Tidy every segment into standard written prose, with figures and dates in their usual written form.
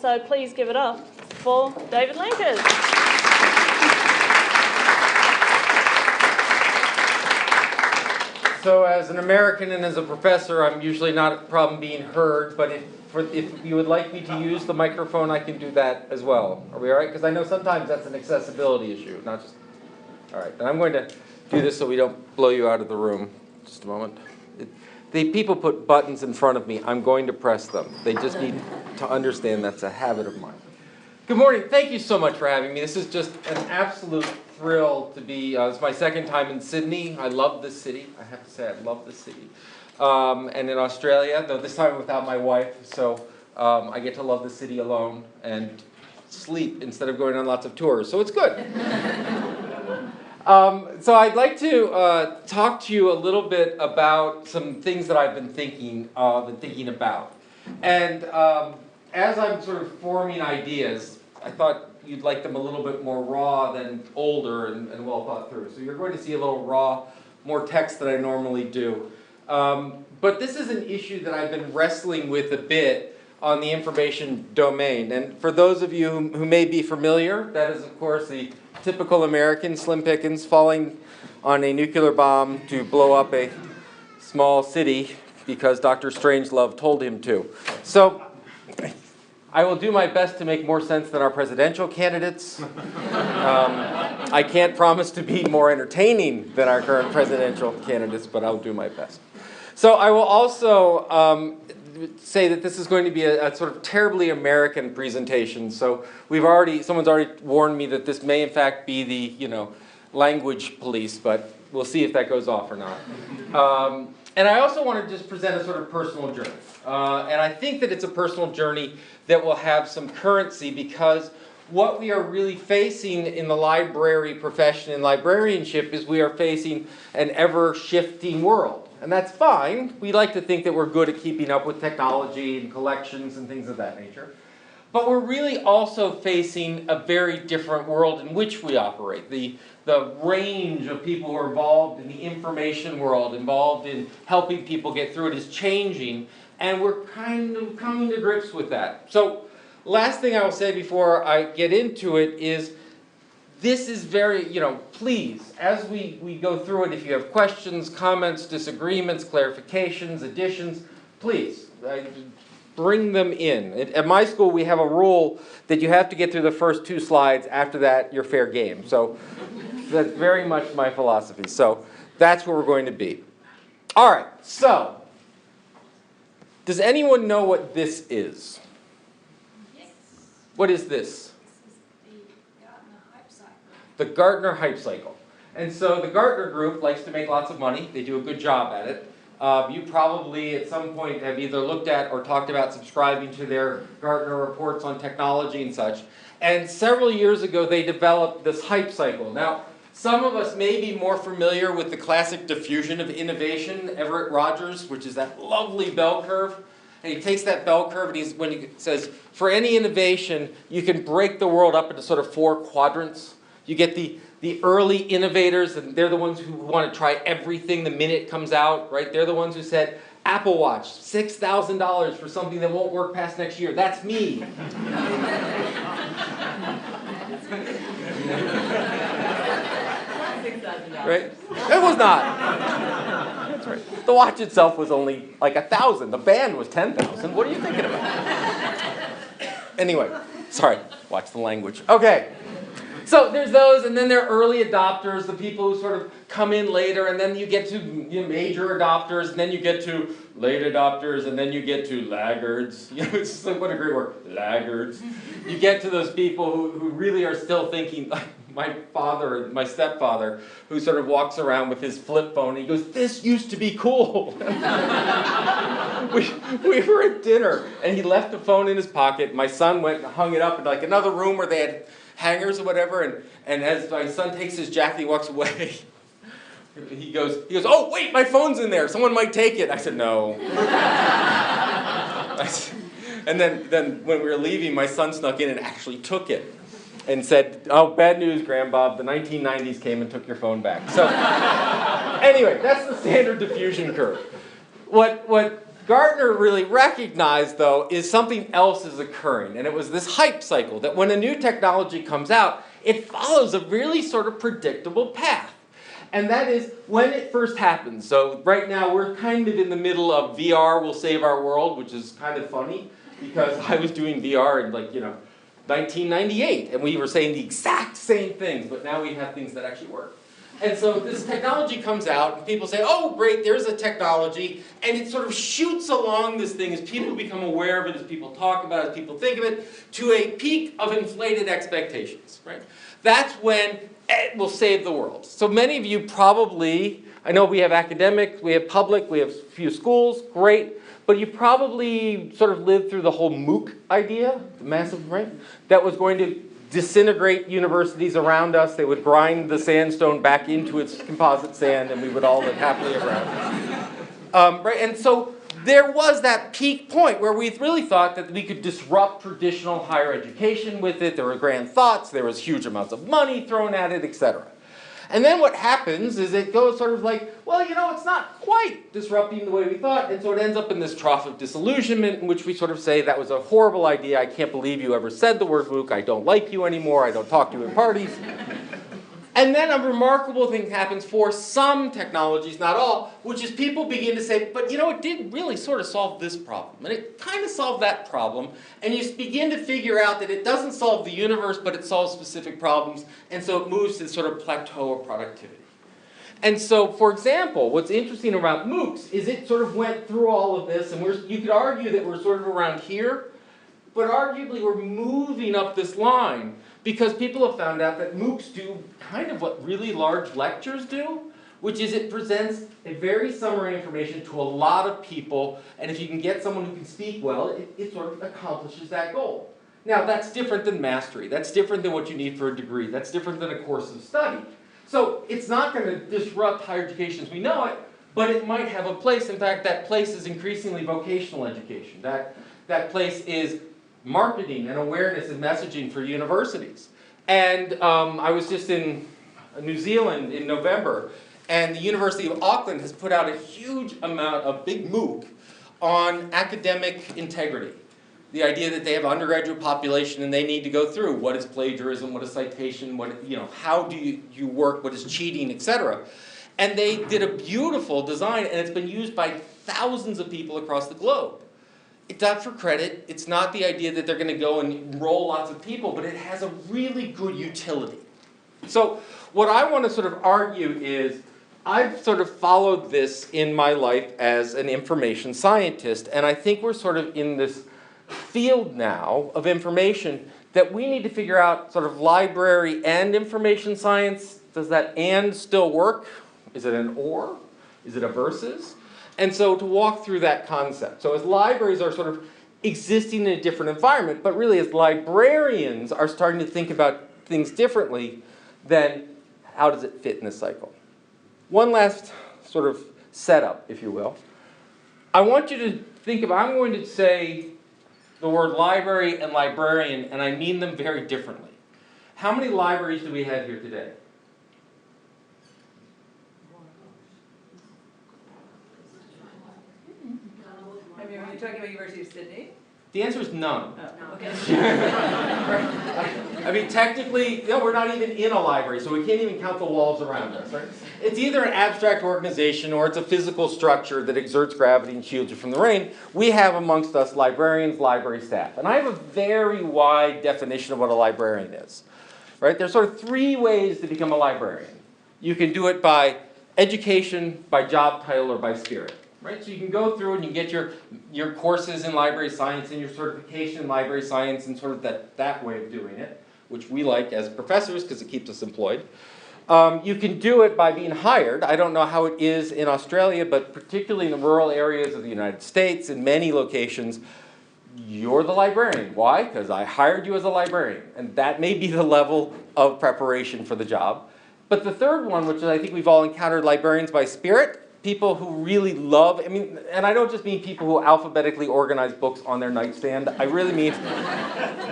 so please give it up for David Lankers. So as an American and as a professor, I'm usually not a problem being heard, but if you would like me to use the microphone, I can do that as well. Are we all right? Because I know sometimes that's an accessibility issue, not just... All right, and I'm going to do this so we don't blow you out of the room. Just a moment. The people put buttons in front of me. I'm going to press them. They just need to understand that's a habit of mine. Good morning. Thank you so much for having me. This is just an absolute thrill to be, it's my second time in Sydney. I love this city. I have to say I love this city. And in Australia, though this time without my wife, so I get to love the city alone and sleep instead of going on lots of tours. So it's good. So I'd like to talk to you a little bit about some things that I've been thinking of and thinking about. And as I'm sort of forming ideas, I thought you'd like them a little bit more raw than older and well thought through. So you're going to see a little raw, more text than I normally do. But this is an issue that I've been wrestling with a bit on the information domain. And for those of you who may be familiar, that is of course the typical American Slim Pickens falling on a nuclear bomb to blow up a small city because Dr. Strangelove told him to. So I will do my best to make more sense than our presidential candidates. I can't promise to be more entertaining than our current presidential candidates, but I'll do my best. So I will also say that this is going to be a sort of terribly American presentation. So someone's already warned me that this may in fact be the, language police, but we'll see if that goes off or not. And I also want to just present a sort of personal journey. And I think that it's a personal journey that will have some currency because what we are really facing in the library profession and librarianship is we are facing an ever-shifting world. And that's fine. We like to think that we're good at keeping up with technology and collections and things of that nature. But we're really also facing a very different world in which we operate. The range of people who are involved in the information world, involved in helping people get through it is changing, and we're kind of coming to grips with that. So last thing I will say before I get into it is this is very, please, as we go through it, if you have questions, comments, disagreements, clarifications, additions, please bring them in. At my school, we have a rule that you have to get through the first 2 slides. After that, you're fair game. So that's very much my philosophy. So that's where we're going to be. All right, so does anyone know what this is? Yes. What is this? The Gartner hype cycle. And so the Gartner group likes to make lots of money. They do a good job at it. You probably at some point have either looked at or talked about subscribing to their Gartner reports on technology and such. And several years ago they developed this hype cycle. Now, some of us may be more familiar with the classic diffusion of innovation, Everett Rogers, which is that lovely bell curve. And he takes that bell curve and when he says, for any innovation, you can break the world up into sort of 4 quadrants. You get the early innovators, and they're the ones who want to try everything the minute it comes out, right? They're the ones who said, Apple Watch, $6,000 for something that won't work past next year. That's me. Right? It was not. That's right. The watch itself was only like 1,000. The band was 10,000. What are you thinking about? Anyway, sorry. Watch the language. Okay. So there's those, and then there are early adopters, the people who sort of come in later, and then you get to major adopters, and then you get to late adopters, and then you get to laggards. It's just like, what a great word, laggards. You get to those people who really are still thinking, like my stepfather, who sort of walks around with his flip phone, and he goes, this used to be cool. we were at dinner, and he left the phone in his pocket. My son went and hung it up in like another room where they had hangers or whatever, and as my son takes his jacket, he walks away. He goes, oh, wait, my phone's in there. Someone might take it. I said, no. And then when we were leaving, my son snuck in and actually took it and said, oh, bad news, Grandbob. The 1990s came and took your phone back. So anyway, that's the standard diffusion curve. What Gartner really recognized, though, is something else is occurring. And it was this hype cycle, that when a new technology comes out, it follows a really sort of predictable path. And that is when it first happens. So right now we're kind of in the middle of VR will save our world, which is kind of funny because I was doing VR in 1998 and we were saying the exact same things, but now we have things that actually work. And so this technology comes out and people say, oh great, there's a technology, and it sort of shoots along this thing as people become aware of it, as people talk about it, as people think of it, to a peak of inflated expectations, right? That's when it will save the world. So many of you probably, I know we have academics, we have public, we have a few schools, great, but you probably sort of lived through the whole MOOC idea, the massive, right? That was going to disintegrate universities around us. They would grind the sandstone back into its composite sand and we would all live happily ever after. Right? And so there was that peak point where we really thought that we could disrupt traditional higher education with it. There were grand thoughts, there was huge amounts of money thrown at it, etc. And then what happens is it goes sort of like, well, it's not quite disrupting the way we thought, and so it ends up in this trough of disillusionment in which we sort of say, that was a horrible idea, I can't believe you ever said the word MOOC, I don't like you anymore, I don't talk to you at parties. And then a remarkable thing happens for some technologies, not all, which is people begin to say, but it did really sort of solve this problem, and it kind of solved that problem, and you begin to figure out that it doesn't solve the universe, but it solves specific problems, and so it moves to this sort of plateau of productivity. And so, for example, what's interesting about MOOCs is it sort of went through all of this, and you could argue that we're sort of around here, but arguably we're moving up this line because people have found out that MOOCs do kind of what really large lectures do, which is it presents a very summary information to a lot of people, and if you can get someone who can speak well, it sort of accomplishes that goal. Now, that's different than mastery. That's different than what you need for a degree. That's different than a course of study. So it's not going to disrupt higher education as we know it, but it might have a place. In fact, that place is increasingly vocational education. That place is marketing and awareness and messaging for universities. And I was just in New Zealand in November, and the University of Auckland has put out a huge amount of big MOOC on academic integrity. The idea that they have an undergraduate population and they need to go through what is plagiarism, what is citation, how do you work, what is cheating, etc. And they did a beautiful design, and it's been used by thousands of people across the globe. It's not for credit, it's not the idea that they're going to go and enroll lots of people, but it has a really good utility. So what I want to sort of argue is, I've sort of followed this in my life as an information scientist, and I think we're sort of in this field now of information that we need to figure out sort of library and information science. Does that and still work? Is it an or? Is it a versus? And so to walk through that concept. So as libraries are sort of existing in a different environment, but really as librarians are starting to think about things differently, then how does it fit in this cycle? One last sort of setup, if you will. I want you to think of, I'm going to say the word library and librarian, and I mean them very differently. How many libraries do we have here today? I mean, are you talking about University of Sydney? The answer is none. Oh, okay. I mean, technically, we're not even in a library, so we can't even count the walls around us, right? It's either an abstract organization or it's a physical structure that exerts gravity and shields you from the rain. We have amongst us librarians, library staff. And I have a very wide definition of what a librarian is, right? There's sort of three ways to become a librarian. You can do it by education, by job title, or by spirit. Right? So you can go through and you get your courses in library science and your certification in library science and sort of that way of doing it, which we like as professors because it keeps us employed. You can do it by being hired. I don't know how it is in Australia, but particularly in the rural areas of the United States, in many locations, you're the librarian. Why? Because I hired you as a librarian. And that may be the level of preparation for the job. But the third one, which I think we've all encountered, librarians by spirit, people who really love, and I don't just mean people who alphabetically organize books on their nightstand. I really mean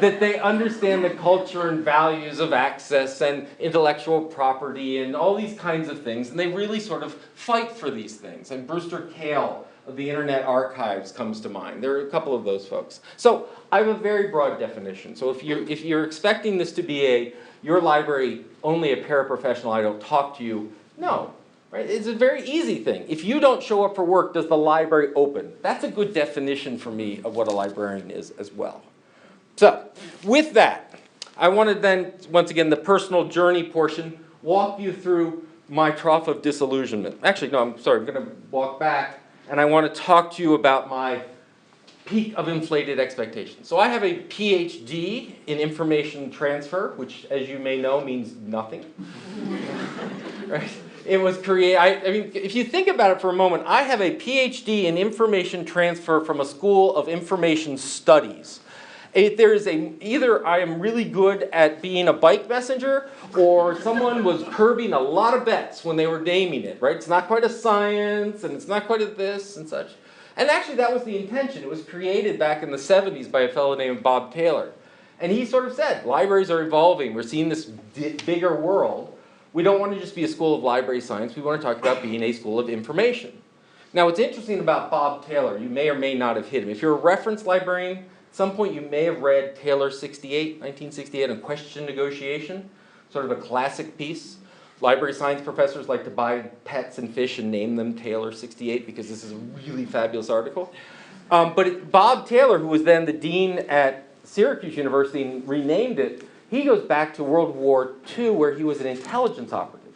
that they understand the culture and values of access and intellectual property and all these kinds of things, and they really sort of fight for these things. And Brewster Kahle of the Internet Archives comes to mind. There are a couple of those folks. So I have a very broad definition. So if you're expecting this to be your library, only a paraprofessional, I don't talk to you, no. Right? It's a very easy thing. If you don't show up for work, does the library open? That's a good definition for me of what a librarian is as well. So with that, I want to then, once again, the personal journey portion, walk you through my trough of disillusionment. Actually, no, I'm sorry, I'm going to walk back, and I want to talk to you about my peak of inflated expectations. So I have a PhD in information transfer, which, as you may know, means nothing. Right? It was created, I mean, if you think about it for a moment, I have a PhD in information transfer from a school of information studies. There is either I am really good at being a bike messenger, or someone was curbing a lot of bets when they were naming it, right? It's not quite a science, and it's not quite a this and such. And actually that was the intention. It was created back in the 70s by a fellow named Bob Taylor. And he sort of said, libraries are evolving. We're seeing this bigger world. We don't want to just be a school of library science. We want to talk about being a school of information. Now, what's interesting about Bob Taylor, you may or may not have hit him. If you're a reference librarian, at some point you may have read Taylor 1968, on question negotiation, sort of a classic piece. Library science professors like to buy pets and fish and name them Taylor 68 because this is a really fabulous article. Bob Taylor, who was then the dean at Syracuse University and renamed it, he goes back to World War II where he was an intelligence operative.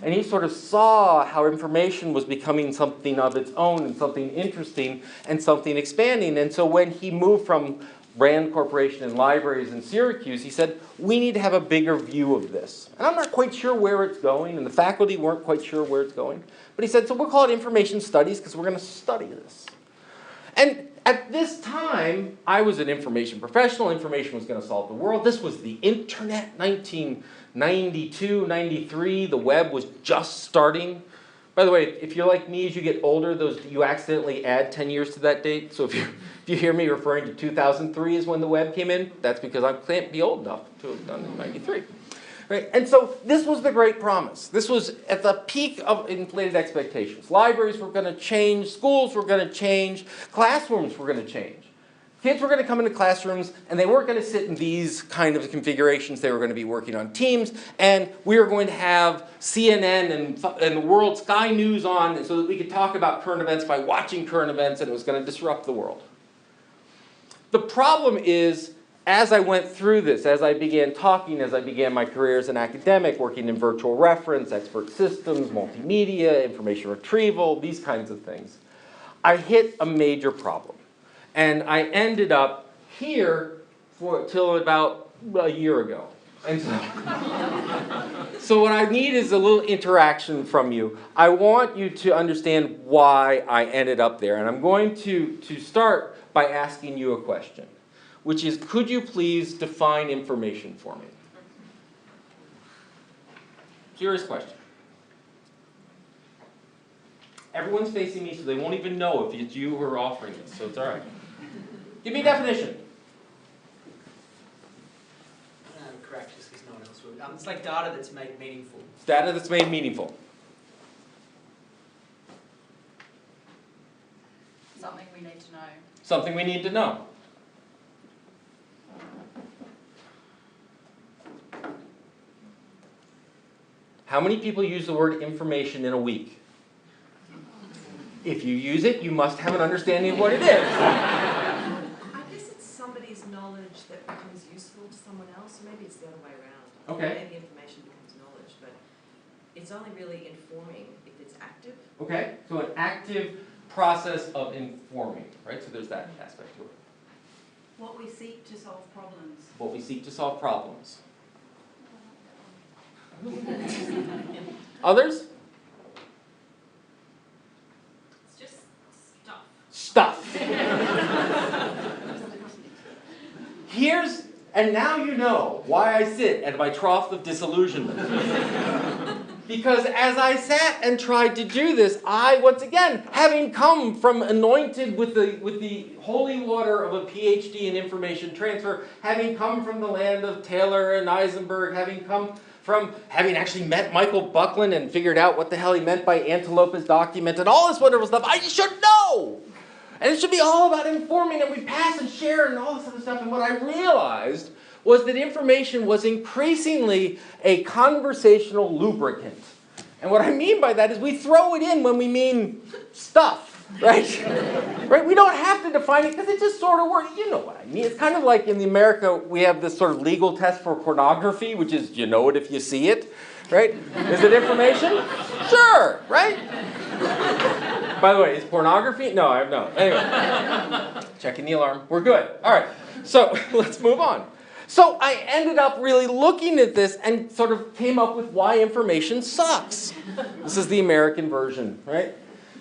And he sort of saw how information was becoming something of its own and something interesting and something expanding. And so when he moved from Rand Corporation and libraries in Syracuse, he said, we need to have a bigger view of this. And I'm not quite sure where it's going, and the faculty weren't quite sure where it's going. But he said, so we'll call it information studies because we're going to study this. And at this time, I was an information professional. Information was going to solve the world. This was the internet, 1992, 93. The web was just starting. By the way, if you're like me, as you get older, you accidentally add 10 years to that date. So if you hear me referring to 2003 is when the web came in, that's because I can't be old enough to have done it in 93. Right? And so this was the great promise. This was at the peak of inflated expectations. Libraries were going to change, schools were going to change, classrooms were going to change. Kids were going to come into classrooms, and they weren't going to sit in these kind of configurations. They were going to be working on Teams, and we were going to have CNN and the World Sky News on so that we could talk about current events by watching current events, and it was going to disrupt the world. The problem is, as I went through this, as I began talking, as I began my career as an academic, working in virtual reference, expert systems, multimedia, information retrieval, these kinds of things, I hit a major problem. And I ended up here till about a year ago. And so what I need is a little interaction from you. I want you to understand why I ended up there. And I'm going to start by asking you a question, which is, could you please define information for me? Serious question. Everyone's facing me, so they won't even know if it's you who are offering this, so it's all right. Give me a definition. Correct, just because no one else would. It's like data that's made meaningful. It's data that's made meaningful. Something we need to know. Something we need to know. How many people use the word information in a week? If you use it, you must have an understanding of what it is. I guess it's somebody's knowledge that becomes useful to someone else, or maybe it's the other way around. Okay. Maybe information becomes knowledge, but it's only really informing if it's active. Okay, so an active process of informing, right? So there's that aspect to it. What we seek to solve problems. What we seek to solve problems. Others? It's just stuff. Stuff. And now you know why I sit at my trough of disillusionment. Because as I sat and tried to do this, I, once again, having come from anointed with the holy water of a PhD in information transfer, having come from the land of Taylor and Eisenberg, having come from having actually met Michael Buckland and figured out what the hell he meant by antelope as document and all this wonderful stuff, I should know! And it should be all about informing, and we pass and share and all this other stuff. And what I realized was that information was increasingly a conversational lubricant. And what I mean by that is we throw it in when we mean stuff, right? Right? We don't have to define it because it just sort of works. You know what I mean. It's kind of like in America, we have this sort of legal test for pornography, which is you know it if you see it, right? Is it information? Sure, right? By the way, is pornography? No, I have no. Anyway, checking the alarm. We're good. All right, so let's move on. So I ended up really looking at this and sort of came up with why information sucks. This is the American version, right?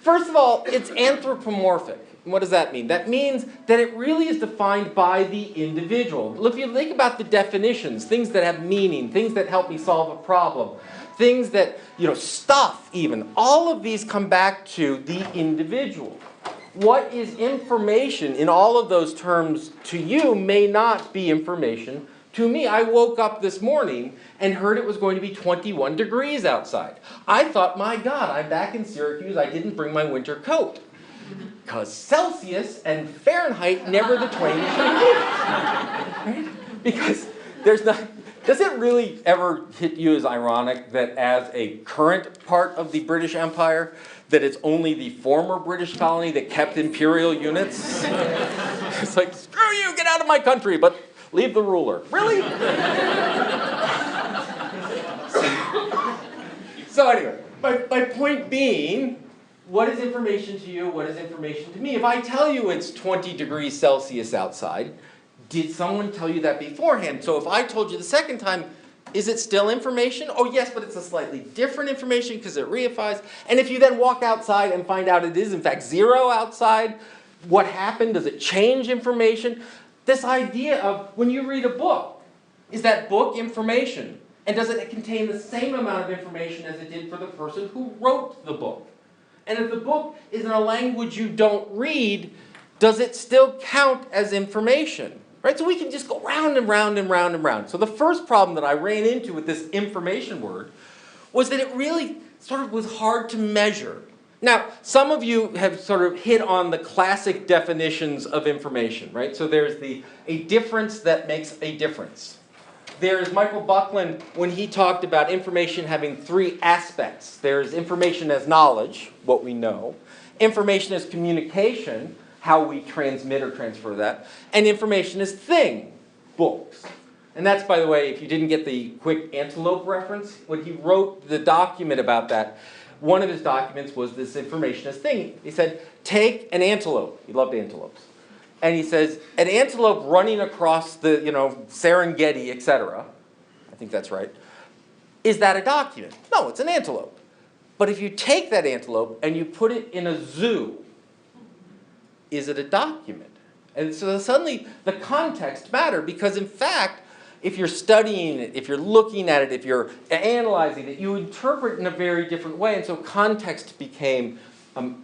First of all, it's anthropomorphic. And what does that mean? That means that it really is defined by the individual. Look, if you think about the definitions, things that have meaning, things that help me solve a problem, things that, stuff even, all of these come back to the individual. What is information in all of those terms to you may not be information to me. I woke up this morning and heard it was going to be 21 degrees outside. I thought, my God, I'm back in Syracuse. I didn't bring my winter coat. Because Celsius and Fahrenheit never the twain shall meet. Right? Because there's not... Does it really ever hit you as ironic that as a current part of the British Empire, that it's only the former British colony that kept imperial units? It's like, screw you, get out of my country, but leave the ruler. Really? So anyway, my point being, what is information to you? What is information to me? If I tell you it's 20 degrees Celsius outside, did someone tell you that beforehand? So if I told you the second time, is it still information? Oh yes, but it's a slightly different information because it reifies. And if you then walk outside and find out it is in fact 0 outside, what happened? Does it change information? This idea of when you read a book, is that book information? And does it contain the same amount of information as it did for the person who wrote the book? And if the book is in a language you don't read, does it still count as information? Right? So we can just go round and round and round and round. So the first problem that I ran into with this information word was that it really sort of was hard to measure. Now, some of you have sort of hit on the classic definitions of information, right? So there's a difference that makes a difference. There's Michael Buckland when he talked about information having 3 aspects. There's information as knowledge, what we know. Information as communication, how we transmit or transfer that, and information is thing, books. And that's, by the way, if you didn't get the quick antelope reference, when he wrote the document about that, one of his documents was this information as thing. He said, take an antelope. He loved antelopes. And he says, an antelope running across the, Serengeti, etc. I think that's right. Is that a document? No, it's an antelope. But if you take that antelope and you put it in a zoo, is it a document? And so suddenly the context matters because in fact, if you're studying it, if you're looking at it, if you're analyzing it, you interpret in a very different way. And so context became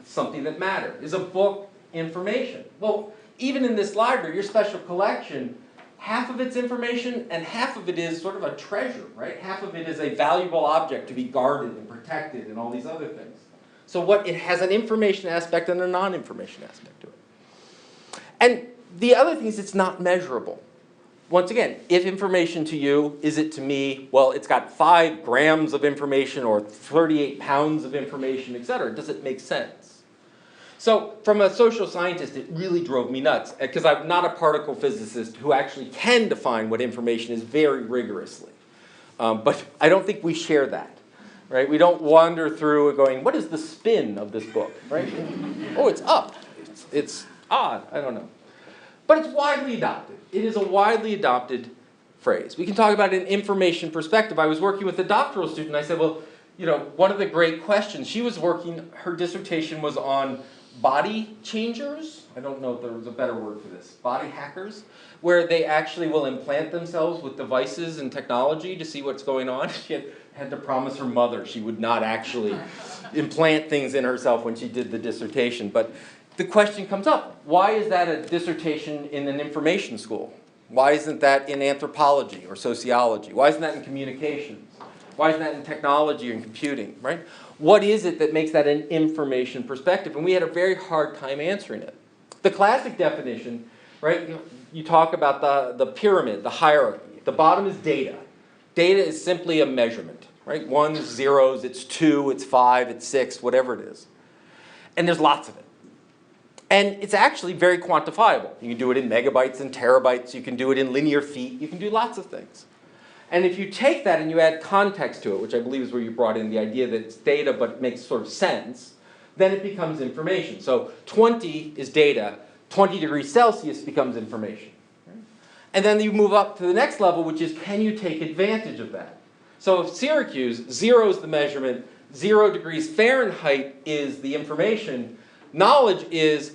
something that mattered. Is a book information? Well, even in this library, your special collection, half of it's information and half of it is sort of a treasure, right? Half of it is a valuable object to be guarded and protected and all these other things. So it has an information aspect and a non-information aspect to it. And the other thing is it's not measurable. Once again, if information to you, is it to me? Well, it's got 5 grams of information or 38 pounds of information, etc. Does it make sense? So from a social scientist, it really drove me nuts because I'm not a particle physicist who actually can define what information is very rigorously. But I don't think we share that. Right? We don't wander through and going, what is the spin of this book? Right? Oh, it's up. It's odd. I don't know. But it's widely adopted. It is a widely adopted phrase. We can talk about an information perspective. I was working with a doctoral student. I said, well, one of the great questions, her dissertation was on body changers. I don't know if there was a better word for this, body hackers, where they actually will implant themselves with devices and technology to see what's going on. She had to promise her mother she would not actually implant things in herself when she did the dissertation. But the question comes up, why is that a dissertation in an information school? Why isn't that in anthropology or sociology? Why isn't that in communications? Why isn't that in technology and computing, right? What is it that makes that an information perspective? And we had a very hard time answering it. The classic definition, right, you talk about the pyramid, the hierarchy. The bottom is data. Data is simply a measurement, right? Ones, zeros, it's 2, it's 5, it's 6, whatever it is. And there's lots of it. And it's actually very quantifiable. You can do it in megabytes and terabytes. You can do it in linear feet. You can do lots of things. And if you take that and you add context to it, which I believe is where you brought in the idea that it's data but it makes sort of sense, then it becomes information. So 20 is data. 20 degrees Celsius becomes information. And then you move up to the next level, which is, can you take advantage of that? So if Syracuse, 0 is the measurement, 0 degrees Fahrenheit is the information, knowledge is,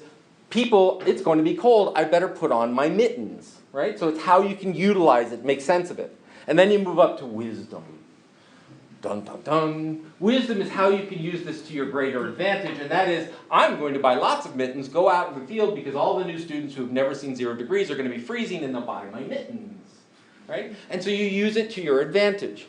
people, it's going to be cold, I better put on my mittens, right? So it's how you can utilize it, make sense of it. And then you move up to wisdom. Dun, dun, dun. Wisdom is how you can use this to your greater advantage, and that is, I'm going to buy lots of mittens, go out in the field, because all the new students who have never seen 0 degrees are going to be freezing, and they'll buy my mittens, right? And so you use it to your advantage.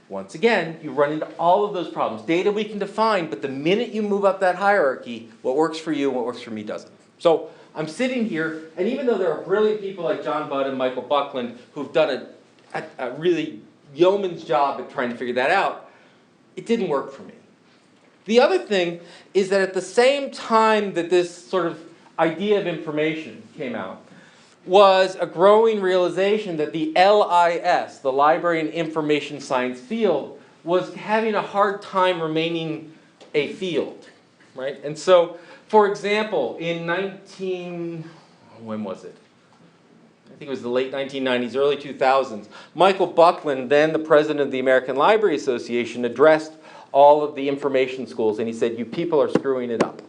Once again, you run into all of those problems. Data we can define, but the minute you move up that hierarchy, what works for you and what works for me doesn't. So I'm sitting here, and even though there are brilliant people like John Budd and Michael Buckland who've done a really yeoman's job at trying to figure that out, it didn't work for me. The other thing is that at the same time that this sort of idea of information came out, was a growing realization that the LIS, the Library and Information Science field, was having a hard time remaining a field, right? And so, for example, in when was it? I think it was the late 1990s, early 2000s. Michael Buckland, then the president of the American Library Association, addressed all of the information schools, and he said, you people are screwing it up.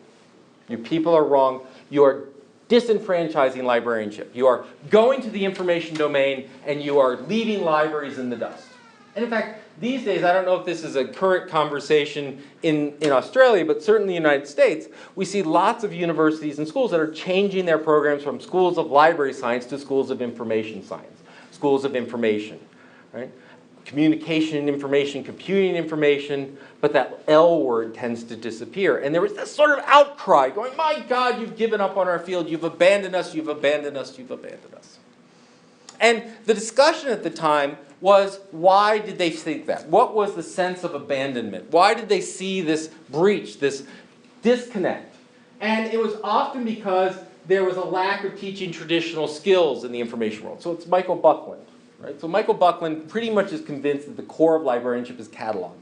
You people are wrong. You are disenfranchising librarianship. You are going to the information domain, and you are leaving libraries in the dust. And in fact, these days, I don't know if this is a current conversation in Australia, but certainly in the United States, we see lots of universities and schools that are changing their programs from schools of library science to schools of information science, schools of information, right? Communication and information, computing information, but that L word tends to disappear. And there was this sort of outcry going, my God, you've given up on our field, you've abandoned us, you've abandoned us, you've abandoned us. And the discussion at the time was, why did they think that? What was the sense of abandonment? Why did they see this breach, this disconnect? And it was often because there was a lack of teaching traditional skills in the information world. So it's Michael Buckland, right? So Michael Buckland pretty much is convinced that the core of librarianship is cataloging,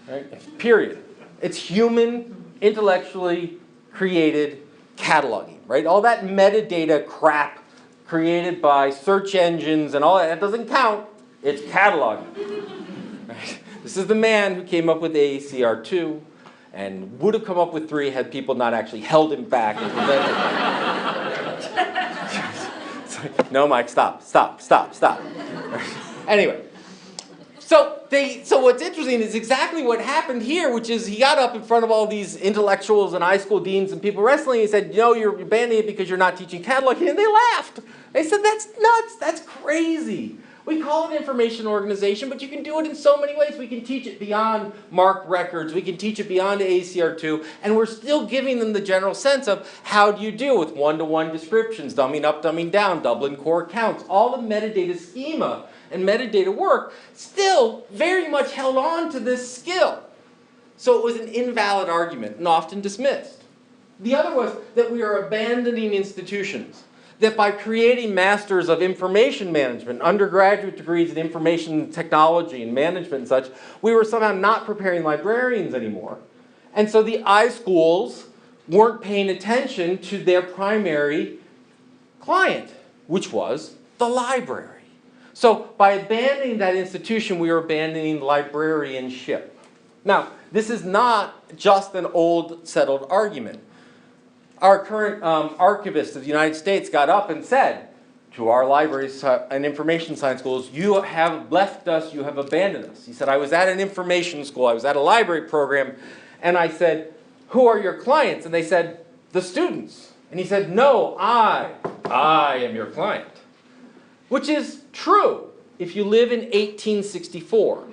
right? Period. It's human, intellectually created cataloging, right? All that metadata crap created by search engines and all that doesn't count. It's cataloging. Right? This is the man who came up with AACR2 and would have come up with 3 had people not actually held him back and prevented. It's like, no, Mike, stop. Anyway, so what's interesting is exactly what happened here, which is he got up in front of all these intellectuals and high school deans and people wrestling. He said, no, you're abandoning it because you're not teaching cataloging. And they laughed. They said, that's nuts. That's crazy. We call it information organization, but you can do it in so many ways. We can teach it beyond MARC records. We can teach it beyond AACR2. And we're still giving them the general sense of how do you deal with one-to-one descriptions, dumbing up, dumbing down, Dublin core counts. All the metadata schema and metadata work still very much held on to this skill. So it was an invalid argument and often dismissed. The other was that we are abandoning institutions. That by creating masters of information management, undergraduate degrees in information technology and management and such, we were somehow not preparing librarians anymore. And so the iSchools weren't paying attention to their primary client, which was the library. So by abandoning that institution, we were abandoning librarianship. Now, this is not just an old settled argument. our current archivist of the United States got up and said to our libraries and information science schools, you have left us, you have abandoned us. He said, I was at an information school, I was at a library program, and I said, who are your clients? And they said, the students. And he said, no, I am your client. Which is true if you live in 1864,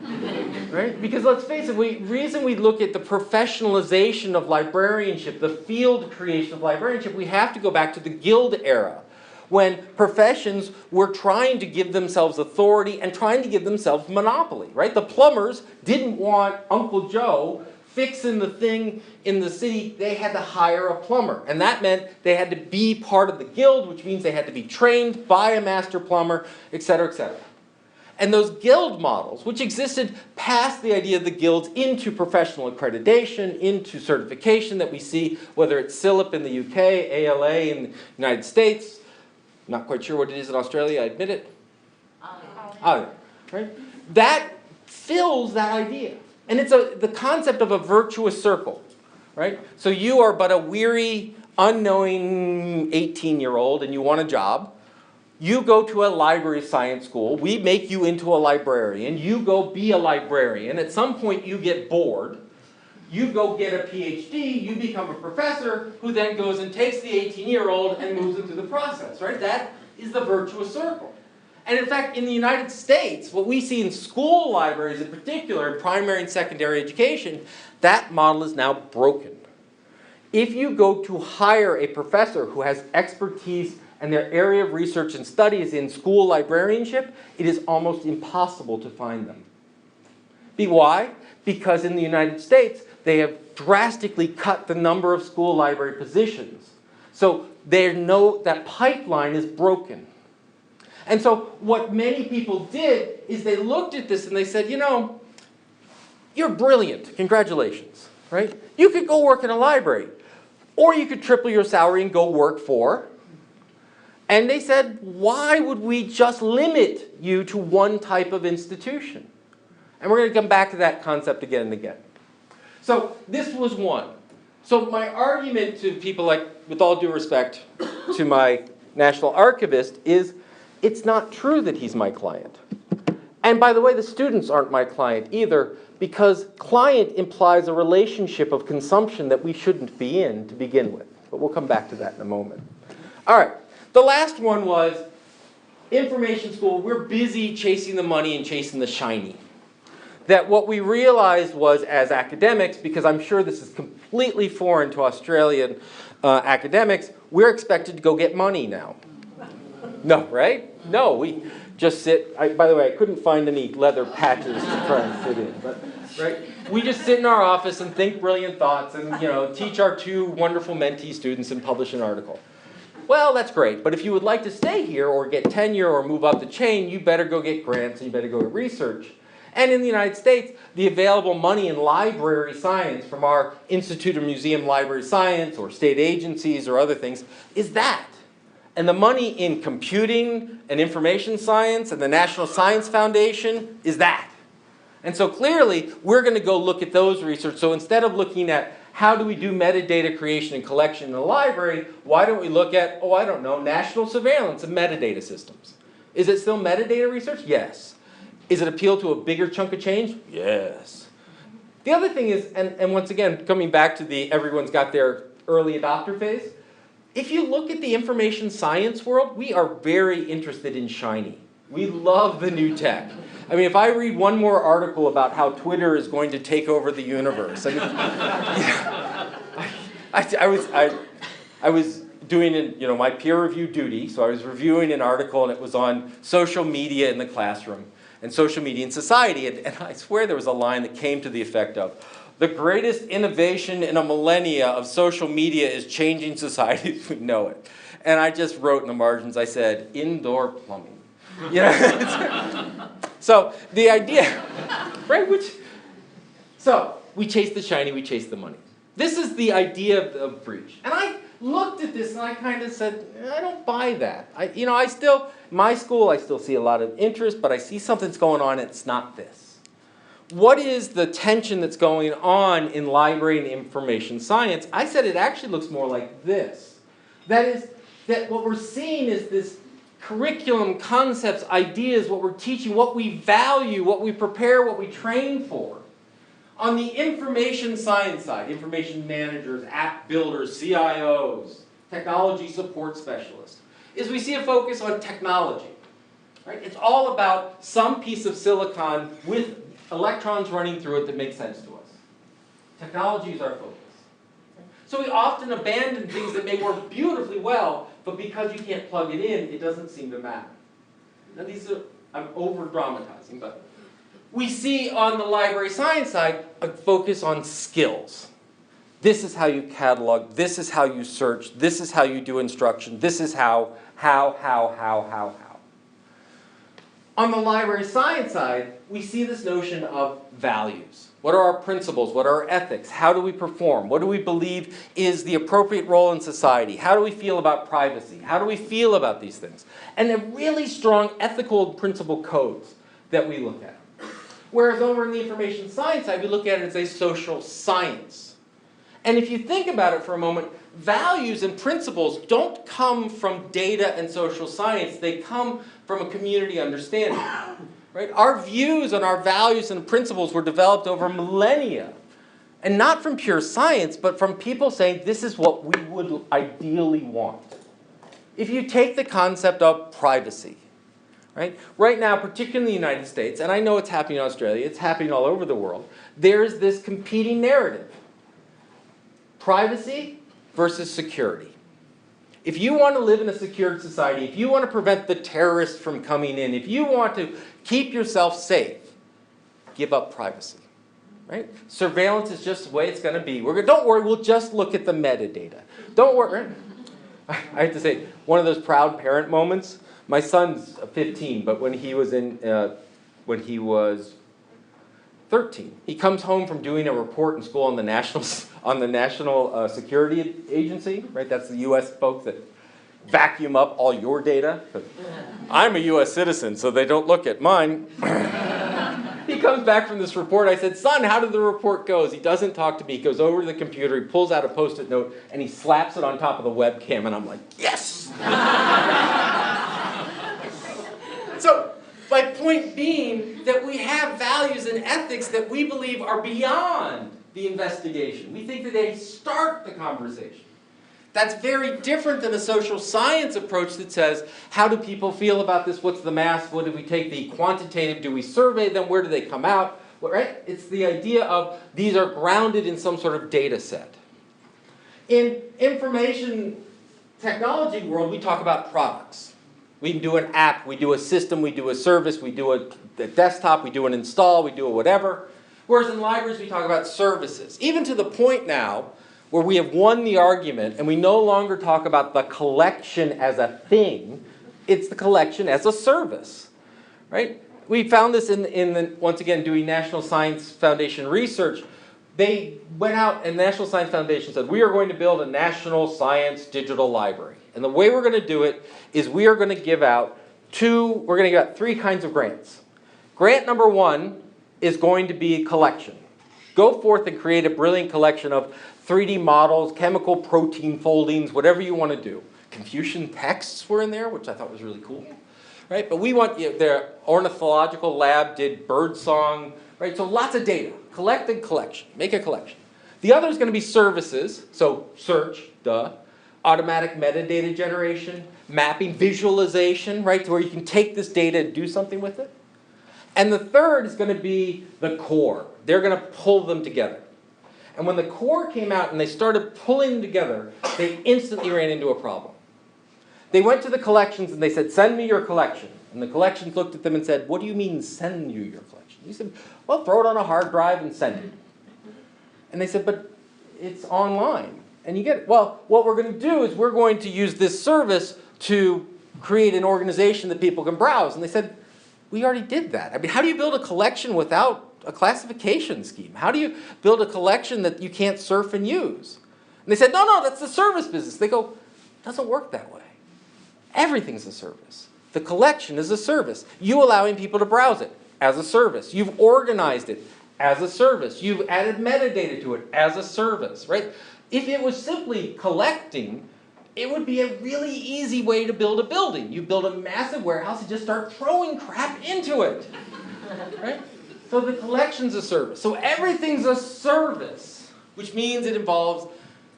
right? Because let's face it, the reason we look at the professionalization of librarianship, the field creation of librarianship, we have to go back to the Guild era, when professions were trying to give themselves authority and trying to give themselves monopoly, right? The plumbers didn't want Uncle Joe fixing the thing in the city. They had to hire a plumber, and that meant they had to be part of the guild, which means they had to be trained by a master plumber, et cetera, et cetera. And those guild models, which existed past the idea of the guilds into professional accreditation, into certification that we see, whether it's CILIP in the UK, ALA in the United States, not quite sure what it is in Australia, I admit it. Right? That fills that idea. And it's the concept of a virtuous circle, right? So you are but a weary, unknowing 18-year-old and you want a job. You go to a library science school. We make you into a librarian. You go be a librarian. At some point you get bored. You go get a PhD. You become a professor who then goes and takes the 18-year-old and moves them through the process, right? That is the virtuous circle. And in fact, in the United States, what we see in school libraries in particular, in primary and secondary education, that model is now broken. If you go to hire a professor who has expertise and their area of research and study is in school librarianship, it is almost impossible to find them. Why? Because in the United States, they have drastically cut the number of school library positions. So they know that pipeline is broken. And so what many people did is they looked at this and they said, you know, you're brilliant, congratulations, right? You could go work in a library, or you could triple your salary and go work for. And they said, why would we just limit you to one type of institution? And we're going to come back to that concept again and again. So this was one. So my argument to people, like, with all due respect to my national archivist, is it's not true that he's my client. And by the way, the students aren't my client either, because client implies a relationship of consumption that we shouldn't be in to begin with. But we'll come back to that in a moment. All right. The last one was information school. We're busy chasing the money and chasing the shiny. That what we realized was, as academics, because I'm sure this is completely foreign to Australian academics, we're expected to go get money now. No, right? No, we just sit. By the way, I couldn't find any leather patches to try and sit in. But, right? We just sit in our office and think brilliant thoughts and, you know, teach our two wonderful mentee students and publish an article. Well, that's great, but if you would like to stay here or get tenure or move up the chain, you better go get grants and you better go get research. And in the United States, the available money in library science from our Institute of Museum Library Science or state agencies or other things is that. And the money in computing and information science and the National Science Foundation is that. And so clearly, we're going to go look at those research. So instead of looking at how do we do metadata creation and collection in the library, why don't we look at, oh, I don't know, national surveillance of metadata systems? Is it still metadata research? Yes. Is it appeal to a bigger chunk of change? Yes. The other thing is, and once again, coming back to the everyone's got their early adopter phase, if you look at the information science world, we are very interested in shiny. We love the new tech. I mean, if I read one more article about how Twitter is going to take over the universe, I mean, I was doing my peer review duty, so I was reviewing an article and it was on social media in the classroom and social media in society, and I swear there was a line that came to the effect of, the greatest innovation in a millennia of social media is changing society as we know it. And I just wrote in the margins, I said, indoor plumbing. You know? So the idea, right? So we chase the shiny, we chase the money. This is the idea of breach. And I looked at this and I kind of said, I don't buy that. My school, I still see a lot of interest, but I see something's going on, it's not this. what is the tension that's going on in library and information science? I said it actually looks more like this. That is, that what we're seeing is this curriculum, concepts, ideas, what we're teaching, what we value, what we prepare, what we train for. On the information science side, information managers, app builders, CIOs, technology support specialists, is we see a focus on technology. Right? It's all about some piece of silicon with electrons running through it that makes sense to us. Technology is our focus. So we often abandon things that may work beautifully well, but because you can't plug it in, it doesn't seem to matter. Now these are, I'm over-dramatizing, but we see on the library science side a focus on skills. This is how you catalog, this is how you search, this is how you do instruction, this is how. On the library science side, we see this notion of values. What are our principles? What are our ethics? How do we perform? What do we believe is the appropriate role in society? How do we feel about privacy? How do we feel about these things? And they're really strong ethical principle codes that we look at. Whereas over in the information science side, we look at it as a social science. And if you think about it for a moment, values and principles don't come from data and social science. They come from a community understanding. Right? Our views on our values and principles were developed over millennia. And not from pure science, but from people saying this is what we would ideally want. If you take the concept of privacy, right now, particularly in the United States, and I know it's happening in Australia, it's happening all over the world, there's this competing narrative. Privacy versus security. If you want to live in a secured society, if you want to prevent the terrorists from coming in, if you want to keep yourself safe, give up privacy. Right? Surveillance is just the way it's going to be. Don't worry, we'll just look at the metadata. Don't worry. I have to say, one of those proud parent moments, my son's 15, but when he was 13, he comes home from doing a report in school on the National Security Agency, right? That's the U.S. folks that vacuum up all your data. I'm a U.S. citizen, so they don't look at mine. He comes back from this report. I said, son, how did the report go? He doesn't talk to me. He goes over to the computer, he pulls out a Post-it note, and he slaps it on top of the webcam, and I'm like, yes! So, my point being that we have values and ethics that we believe are beyond the investigation. We think that they start the conversation. That's very different than a social science approach that says, how do people feel about this? What's the math? What do we take the quantitative? Do we survey them? Where do they come out? Well, right? It's the idea of these are grounded in some sort of data set. In information technology world, we talk about products. We can do an app, we do a system, we do a service, we do a desktop, we do an install, we do a whatever. Whereas in libraries, we talk about services. Even to the point now where we have won the argument and we no longer talk about the collection as a thing, it's the collection as a service, right? We found this once again, doing National Science Foundation research. They went out and the National Science Foundation said, we are going to build a national science digital library. And the way we're going to do it is we are going to give out three kinds of grants. Grant number one is going to be a collection. Go forth and create a brilliant collection of 3D models, chemical protein foldings, whatever you want to do. Confucian texts were in there, which I thought was really cool. Right? But we want, their ornithological lab did bird song, right? So lots of data. Collect and collection. Make a collection. The other is going to be services, so search, automatic metadata generation, mapping, visualization, right, to where you can take this data and do something with it. And the third is going to be the core. They're going to pull them together. And when the core came out and they started pulling them together, they instantly ran into a problem. They went to the collections and they said, send me your collection. And the collections looked at them and said, what do you mean send you your collection? He said, well, throw it on a hard drive and send it. And they said, but it's online. And you get it. Well, what we're going to do is we're going to use this service to create an organization that people can browse. And they said, we already did that. I mean, how do you build a collection without a classification scheme? How do you build a collection that you can't surf and use? And they said, no, that's the service business. They go, it doesn't work that way. Everything's a service. The collection is a service. You allowing people to browse it as a service. You've organized it as a service. You've added metadata to it as a service, right? If it was simply collecting, it would be a really easy way to build a building. You build a massive warehouse and just start throwing crap into it, right? So the collection's a service. So everything's a service, which means it involves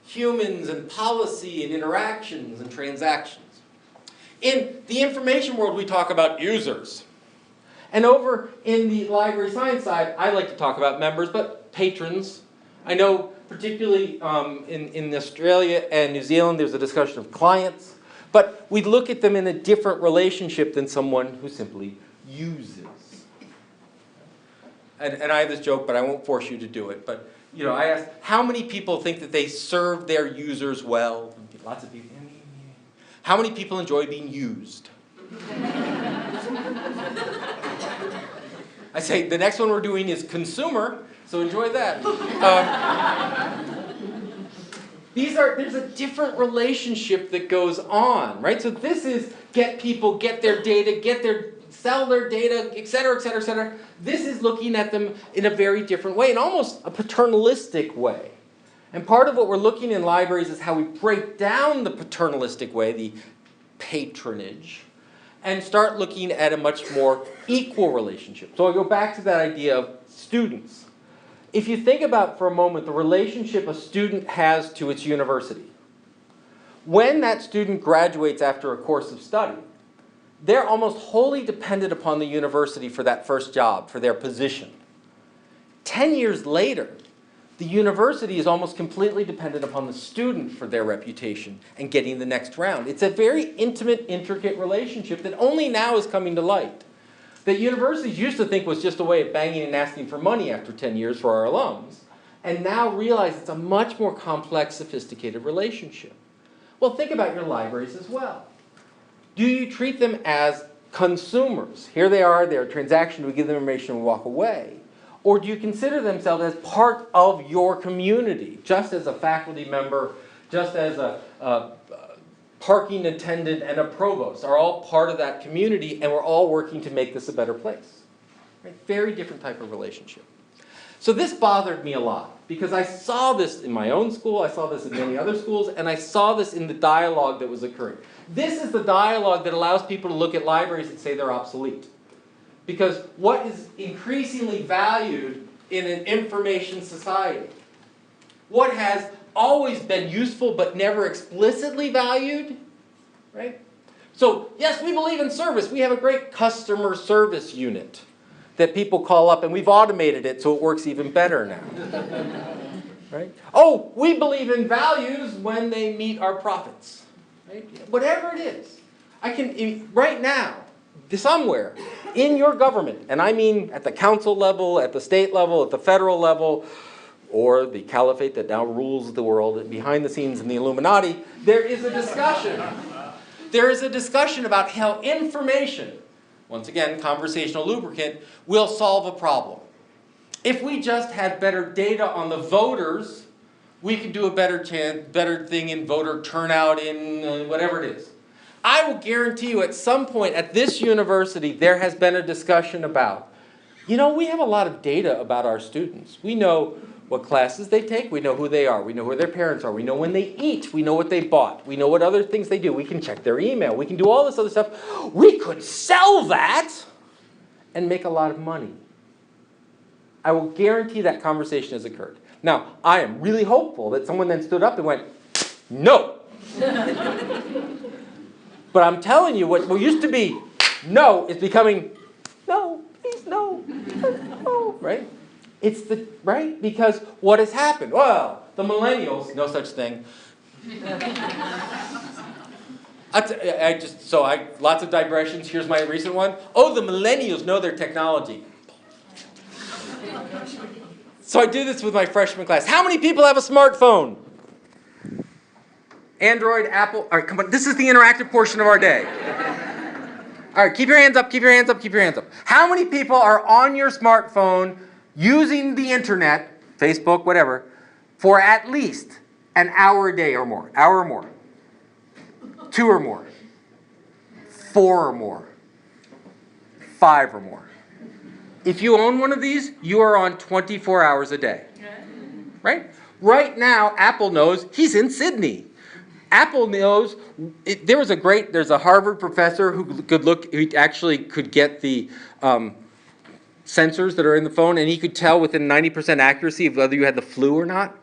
humans and policy and interactions and transactions. In the information world, we talk about users. And over in the library science side, I like to talk about members, but patrons. I know particularly in Australia and New Zealand, there's a discussion of clients. But we look at them in a different relationship than someone who simply uses. And I have this joke, but I won't force you to do it. But you know, I asked, how many people think that they serve their users well? Lots of people. How many people enjoy being used? I say, the next one we're doing is consumer, so enjoy that. There's a different relationship that goes on, right? So this is get people, get their data, sell their data, et cetera, et cetera, et cetera. This is looking at them in a very different way, in almost a paternalistic way. And part of what we're looking in libraries is how we break down the paternalistic way, the patronage, and start looking at a much more equal relationship. So I'll go back to that idea of students. If you think about for a moment the relationship a student has to its university, when that student graduates after a course of study, they're almost wholly dependent upon the university for that first job, for their position. 10 years later, the university is almost completely dependent upon the student for their reputation and getting the next round. It's a very intimate, intricate relationship that only now is coming to light. That universities used to think was just a way of banging and asking for money after 10 years for our alums, and now realize it's a much more complex, sophisticated relationship. Well, think about your libraries as well. Do you treat them as consumers? Here they are, they're a transaction, we give them information and we walk away. Or do you consider themselves as part of your community, just as a faculty member, just as a parking attendant and a provost are all part of that community, and we're all working to make this a better place? Right? Very different type of relationship. So this bothered me a lot, because I saw this in my own school, I saw this in many other schools, and I saw this in the dialogue that was occurring. This is the dialogue that allows people to look at libraries and say they're obsolete. Because what is increasingly valued in an information society? What has always been useful but never explicitly valued? Right? So, yes, we believe in service. We have a great customer service unit that people call up, and we've automated it so it works even better now. Right? Oh, we believe in values when they meet our profits. Right? Whatever it is. I can, right now, somewhere in your government, and I mean at the council level, at the state level, at the federal level, or the caliphate that now rules the world behind the scenes in the Illuminati, there is a discussion. There is a discussion about how information, once again, conversational lubricant, will solve a problem. If we just had better data on the voters, we could do a better thing in voter turnout in whatever it is. I will guarantee you at some point at this university there has been a discussion about, you know, we have a lot of data about our students. We know what classes they take, we know who they are, we know who their parents are, we know when they eat, we know what they bought, we know what other things they do, we can check their email, we can do all this other stuff. We could sell that and make a lot of money. I will guarantee that conversation has occurred. Now, I am really hopeful that someone then stood up and went, no. But I'm telling you, what used to be no is becoming no, please no, no, right? It's the, right? Because what has happened? Well, the millennials, no such thing. Lots of digressions. Here's my recent one. Oh, the millennials know their technology. So I do this with my freshman class. How many people have a smartphone? Android, Apple. All right, come on. This is the interactive portion of our day. All right, keep your hands up, keep your hands up, keep your hands up. How many people are on your smartphone using the internet, Facebook, whatever, for at least an hour a day or more? Hour or more. 2 or more. 4 or more. 5 or more. If you own one of these, you are on 24 hours a day. Right? Right now, Apple knows he's in Sydney. Apple knows, there's a Harvard professor who actually could get the sensors that are in the phone, and he could tell within 90% accuracy of whether you had the flu or not.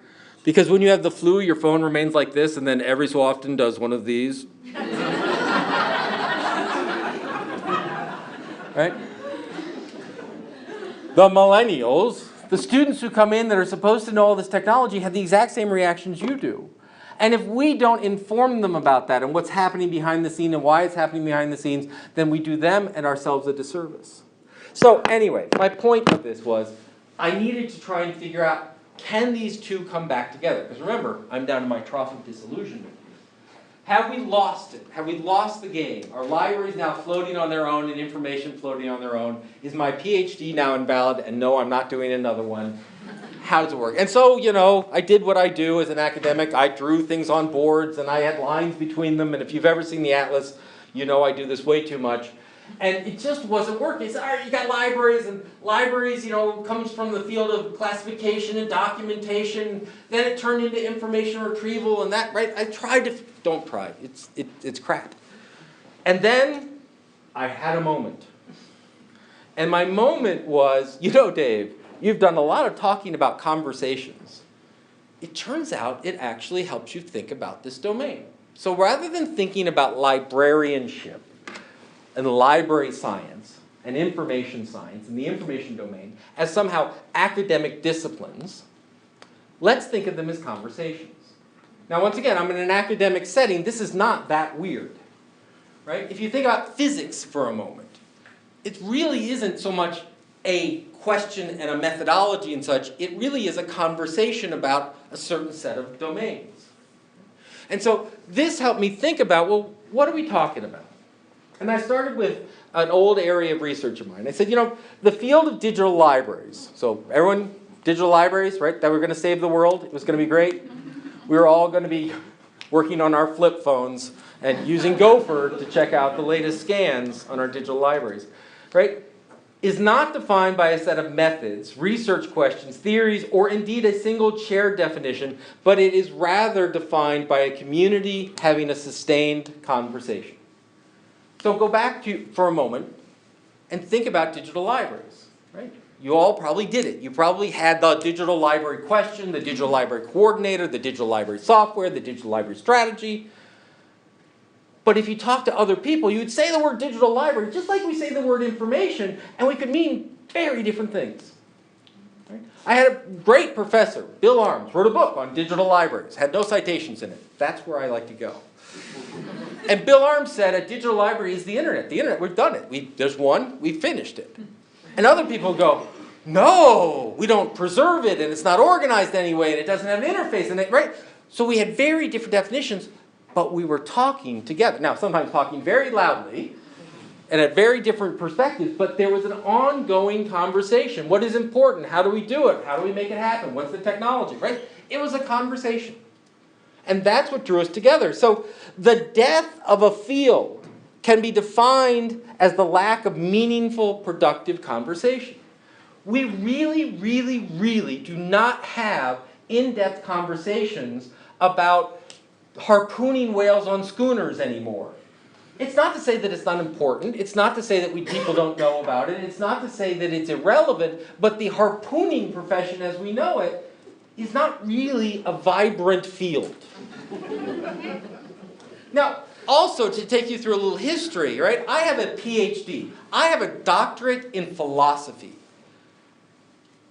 Because when you have the flu, your phone remains like this, and then every so often does one of these. Right? The millennials, the students who come in that are supposed to know all this technology, have the exact same reactions you do. And if we don't inform them about that and what's happening behind the scenes and why it's happening behind the scenes, then we do them and ourselves a disservice. So anyway, my point of this was I needed to try and figure out, can these two come back together? Because remember, I'm down to my trough of disillusionment. Have we lost it? Have we lost the game? Are libraries now floating on their own and information floating on their own? Is my PhD now invalid? And no, I'm not doing another one. How does it work? And so, you know, I did what I do as an academic. I drew things on boards and I had lines between them. And if you've ever seen the atlas, you know I do this way too much. And it just wasn't working. It's, all right, you got libraries, and libraries, you know, comes from the field of classification and documentation. Then it turned into information retrieval and that, right? I tried to, don't try, it's crap. And then I had a moment. And my moment was, you know, Dave, you've done a lot of talking about conversations. It turns out it actually helps you think about this domain. So rather than thinking about librarianship, and library science and information science and the information domain as somehow academic disciplines, let's think of them as conversations. Now, once again, I'm in an academic setting. This is not that weird, right? If you think about physics for a moment, it really isn't so much a question and a methodology and such. It really is a conversation about a certain set of domains. And so this helped me think about, well, what are we talking about? And I started with an old area of research of mine. I said, you know, the field of digital libraries. So everyone, digital libraries, right? That were going to save the world. It was going to be great. We were all going to be working on our flip phones and using Gopher to check out the latest scans on our digital libraries, right? Is not defined by a set of methods, research questions, theories, or indeed a single chair definition, but it is rather defined by a community having a sustained conversation. So go back to, for a moment, and think about digital libraries, right? You all probably did it. You probably had the digital library question, the digital library coordinator, the digital library software, the digital library strategy. But if you talk to other people, you would say the word digital library, just like we say the word information, and we could mean very different things. Right? I had a great professor, Bill Arms, wrote a book on digital libraries, had no citations in it. That's where I like to go. And Bill Arms said a digital library is the internet. The internet, we've done it. There's one, we finished it. And other people go, no, we don't preserve it, and it's not organized anyway, and it doesn't have an interface in it, right? So we had very different definitions, but we were talking together. Now, sometimes talking very loudly, and at very different perspectives, but there was an ongoing conversation. What is important? How do we do it? How do we make it happen? What's the technology, right? It was a conversation. And that's what drew us together. So the death of a field can be defined as the lack of meaningful, productive conversation. We really, really, really do not have in-depth conversations about harpooning whales on schooners anymore. It's not to say that it's not important. It's not to say that people don't know about it. It's not to say that it's irrelevant. But the harpooning profession as we know it is not really a vibrant field. Now, also to take you through a little history, right? I have a PhD. I have a doctorate in philosophy.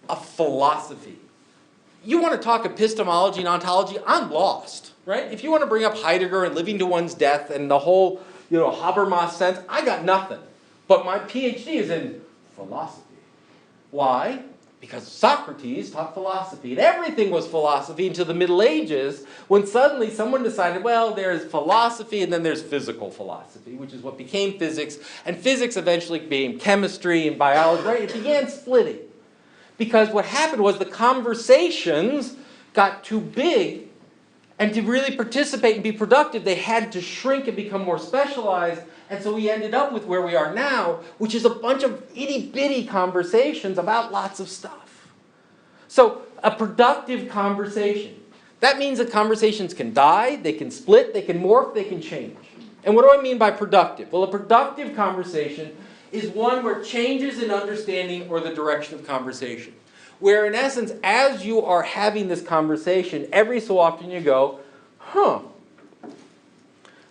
A philosophy. You want to talk epistemology and ontology? I'm lost, right? If you want to bring up Heidegger and living to one's death and the whole, Habermas sense, I got nothing. But my PhD is in philosophy. Why? Because Socrates taught philosophy, and everything was philosophy until the Middle Ages, when suddenly someone decided, well, there's philosophy and then there's physical philosophy, which is what became physics, and physics eventually became chemistry and biology, right? It began splitting. Because what happened was the conversations got too big, And to really participate and be productive, they had to shrink and become more specialized. And so we ended up with where we are now, which is a bunch of itty-bitty conversations about lots of stuff. So a productive conversation. That means that conversations can die, they can split, they can morph, they can change. And what do I mean by productive? Well, a productive conversation is one where changes in understanding or the direction of conversation. Where in essence, as you are having this conversation, every so often you go, huh.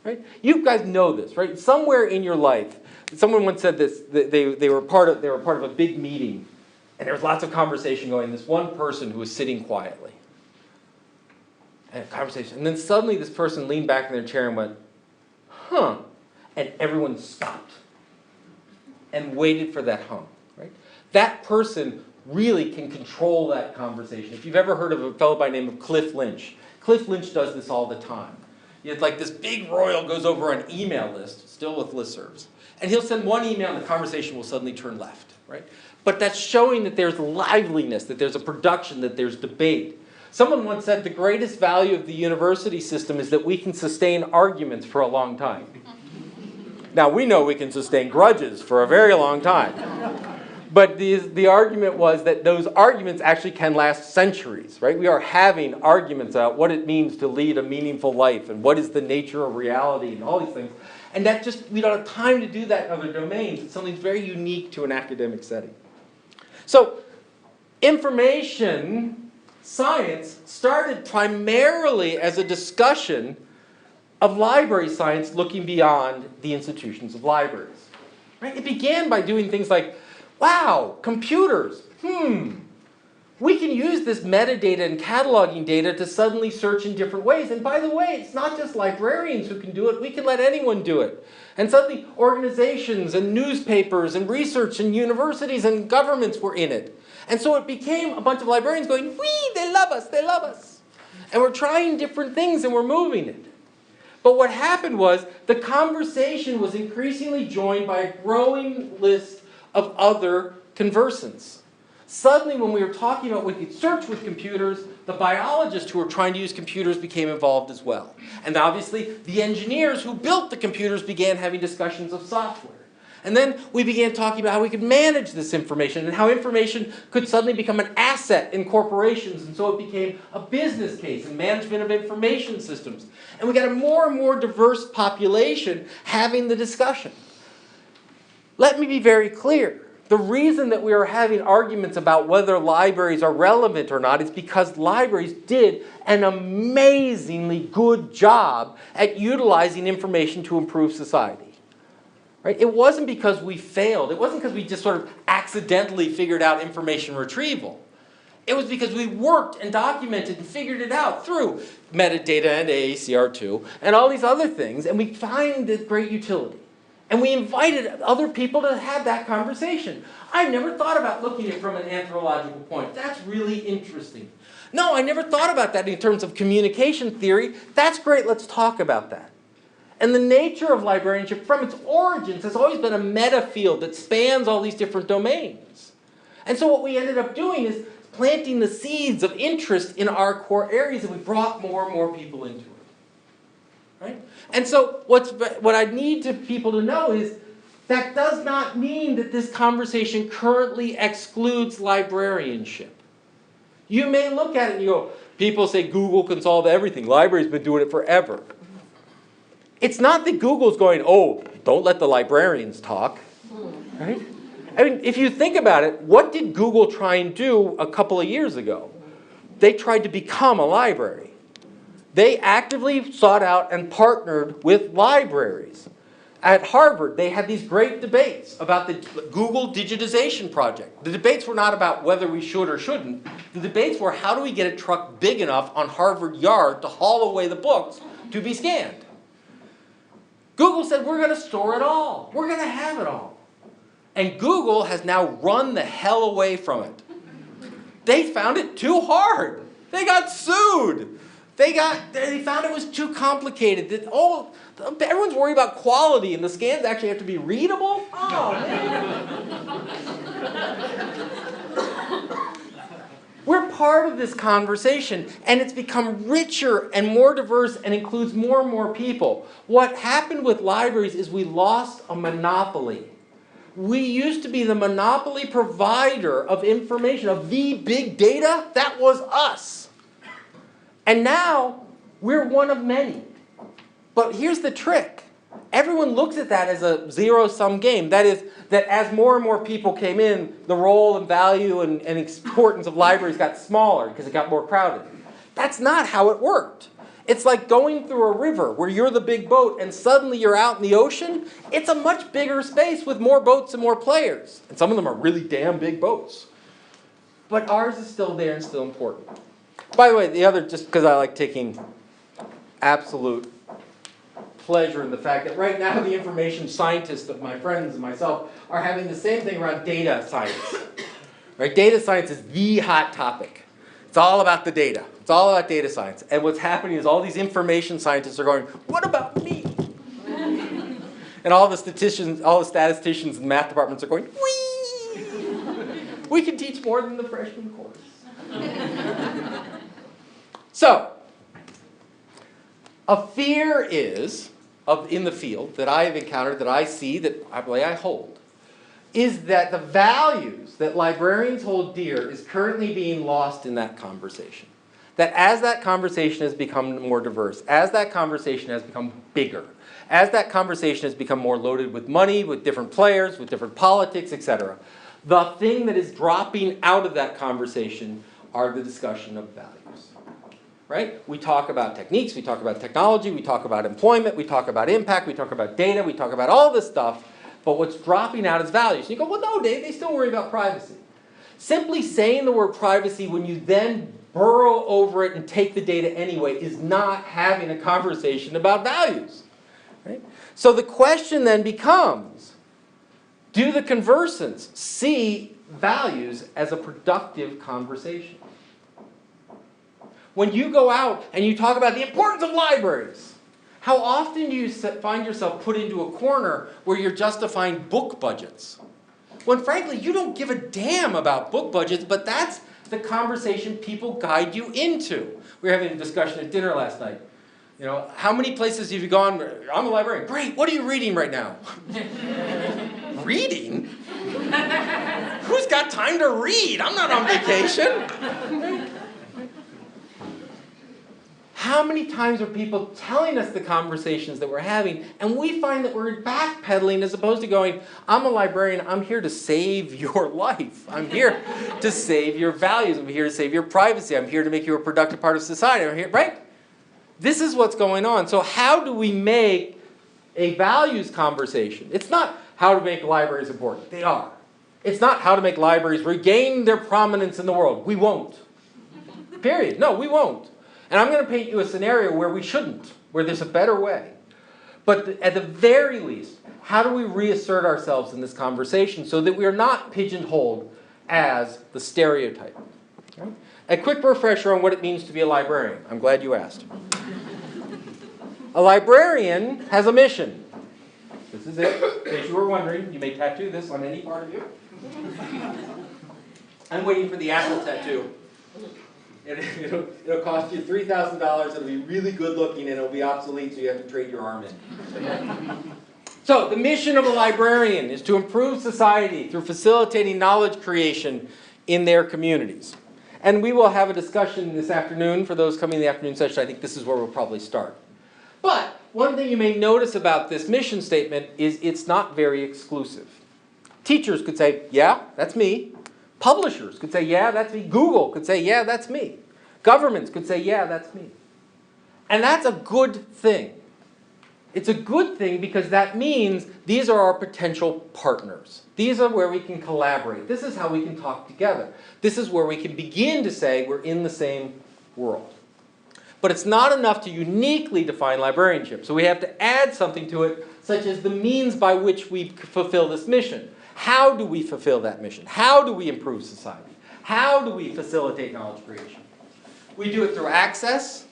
Right? You guys know this, right? Somewhere in your life, someone once said this, they were part of a big meeting, and there was lots of conversation going. This one person who was sitting quietly. And a conversation. And then suddenly this person leaned back in their chair and went, huh. And everyone stopped and waited for that hum. Right? That person really can control that conversation. If you've ever heard of a fellow by the name of Cliff Lynch, Cliff Lynch does this all the time. It's like this big royal goes over an email list, still with listservs, and he'll send one email and the conversation will suddenly turn left, right? But that's showing that there's liveliness, that there's a production, that there's debate. Someone once said the greatest value of the university system is that we can sustain arguments for a long time. Now, we know we can sustain grudges for a very long time. But the argument was that those arguments actually can last centuries, right? We are having arguments about what it means to lead a meaningful life and what is the nature of reality and all these things. And that just, we don't have time to do that in other domains. It's something very unique to an academic setting. So, information science started primarily as a discussion of library science looking beyond the institutions of libraries. Right? It began by doing things like, wow, computers, we can use this metadata and cataloging data to suddenly search in different ways. And by the way, it's not just librarians who can do it, we can let anyone do it. And suddenly organizations and newspapers and research and universities and governments were in it. And so it became a bunch of librarians going, wee, they love us, they love us. And we're trying different things and we're moving it. But what happened was the conversation was increasingly joined by a growing list of other conversants. Suddenly, when we were talking about we could search with computers, the biologists who were trying to use computers became involved as well. And obviously, the engineers who built the computers began having discussions of software. And then we began talking about how we could manage this information and how information could suddenly become an asset in corporations. And so it became a business case and management of information systems. And we got a more and more diverse population having the discussion. Let me be very clear. The reason that we are having arguments about whether libraries are relevant or not is because libraries did an amazingly good job at utilizing information to improve society. Right? It wasn't because we failed. It wasn't because we just sort of accidentally figured out information retrieval. It was because we worked and documented and figured it out through metadata and AACR2 and all these other things, and we find the great utility. And we invited other people to have that conversation. I never thought about looking at it from an anthropological point. That's really interesting. No, I never thought about that in terms of communication theory. That's great, let's talk about that. And the nature of librarianship from its origins has always been a meta field that spans all these different domains. And so what we ended up doing is planting the seeds of interest in our core areas, and we brought more and more people into it. Right? And so what I need people to know is that does not mean that this conversation currently excludes librarianship. You may look at it and you go, people say Google can solve everything. Library's been doing it forever. It's not that Google's going, oh, don't let the librarians talk. Right? I mean, if you think about it, what did Google try and do a couple of years ago? They tried to become a library. They actively sought out and partnered with libraries. At Harvard, they had these great debates about the Google digitization project. The debates were not about whether we should or shouldn't. The debates were how do we get a truck big enough on Harvard Yard to haul away the books to be scanned. Google said, we're going to store it all. We're going to have it all. And Google has now run the hell away from it. They found it too hard. They got sued. They found it was too complicated. Everyone's worried about quality, and the scans actually have to be readable? Oh, man. We're part of this conversation, and it's become richer and more diverse and includes more and more people. What happened with libraries is we lost a monopoly. We used to be the monopoly provider of information, of the big data. That was us. And now we're one of many. But here's the trick. Everyone looks at that as a zero-sum game. That is, that as more and more people came in, the role and value and importance of libraries got smaller because it got more crowded. That's not how it worked. It's like going through a river where you're the big boat and suddenly you're out in the ocean. It's a much bigger space with more boats and more players. And some of them are really damn big boats. But ours is still there and still important. By the way, the other, just because I like taking absolute pleasure in the fact that right now the information scientists of my friends and myself are having the same thing around data science. Right? Data science is the hot topic. It's all about the data. It's all about data science. And what's happening is all these information scientists are going, what about me? And all the statisticians and math departments are going, whee! We can teach more than the freshman course. So, a fear is, in the field that I have encountered, that I see, that I believe I hold, is that the values that librarians hold dear is currently being lost in that conversation. That as that conversation has become more diverse, as that conversation has become bigger, as that conversation has become more loaded with money, with different players, with different politics, etc., the thing that is dropping out of that conversation are the discussion of values. Right? We talk about techniques, we talk about technology, we talk about employment, we talk about impact, we talk about data, we talk about all this stuff, but what's dropping out is values. And you go, well, no, Dave, they still worry about privacy. Simply saying the word privacy when you then burrow over it and take the data anyway is not having a conversation about values. Right? So the question then becomes, do the conversants see values as a productive conversation? When you go out and you talk about the importance of libraries, how often do you find yourself put into a corner where you're justifying book budgets? When frankly, you don't give a damn about book budgets, but that's the conversation people guide you into. We were having a discussion at dinner last night. You know, how many places have you gone? I'm a librarian. Great, what are you reading right now? Reading? Who's got time to read? I'm not on vacation. How many times are people telling us the conversations that we're having, and we find that we're backpedaling as opposed to going, I'm a librarian, I'm here to save your life. I'm here to save your values. I'm here to save your privacy. I'm here to make you a productive part of society. I'm here, right? This is what's going on. So how do we make a values conversation? It's not how to make libraries important. They are. It's not how to make libraries regain their prominence in the world. We won't. Period. No, we won't. And I'm going to paint you a scenario where we shouldn't, where there's a better way. But at the very least, how do we reassert ourselves in this conversation so that we are not pigeonholed as the stereotype? Okay? A quick refresher on what it means to be a librarian. I'm glad you asked. A librarian has a mission. This is it. In case you were wondering, you may tattoo this on any part of you. I'm waiting for the Apple tattoo. It'll cost you $3,000, it'll be really good looking, and it'll be obsolete, so you have to trade your arm in. So, the mission of a librarian is to improve society through facilitating knowledge creation in their communities. And we will have a discussion this afternoon. For those coming in the afternoon session, I think this is where we'll probably start. But one thing you may notice about this mission statement is it's not very exclusive. Teachers could say, yeah, that's me. Publishers could say, yeah, that's me. Google could say, yeah, that's me. Governments could say, yeah, that's me. And that's a good thing. It's a good thing because that means these are our potential partners. These are where we can collaborate. This is how we can talk together. This is where we can begin to say we're in the same world. But it's not enough to uniquely define librarianship. So we have to add something to it, such as the means by which we fulfill this mission. How do we fulfill that mission? How do we improve society? How do we facilitate knowledge creation? We do it through access.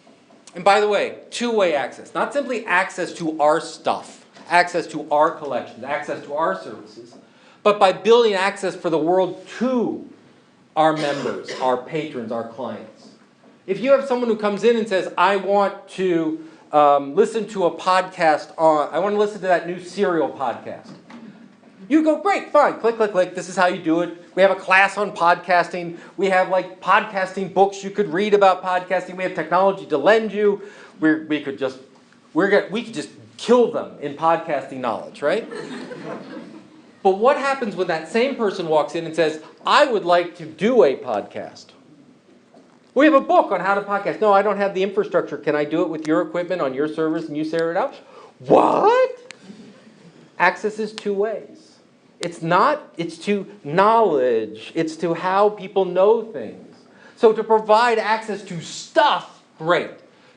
And by the way, two-way access. Not simply access to our stuff, access to our collections, access to our services, but by building access for the world to our members, our patrons, our clients. If you have someone who comes in and says, I want to listen to a podcast I want to listen to that new Serial podcast. You go, great, fine, click, click, click. This is how you do it. We have a class on podcasting. We have like podcasting books you could read about podcasting. We have technology to lend you. We could just kill them in podcasting knowledge, right? But what happens when that same person walks in and says, I would like to do a podcast? We have a book on how to podcast. No, I don't have the infrastructure. Can I do it with your equipment on your servers and you share it out? What? Access is two ways. It's to knowledge. It's to how people know things. So to provide access to stuff, great.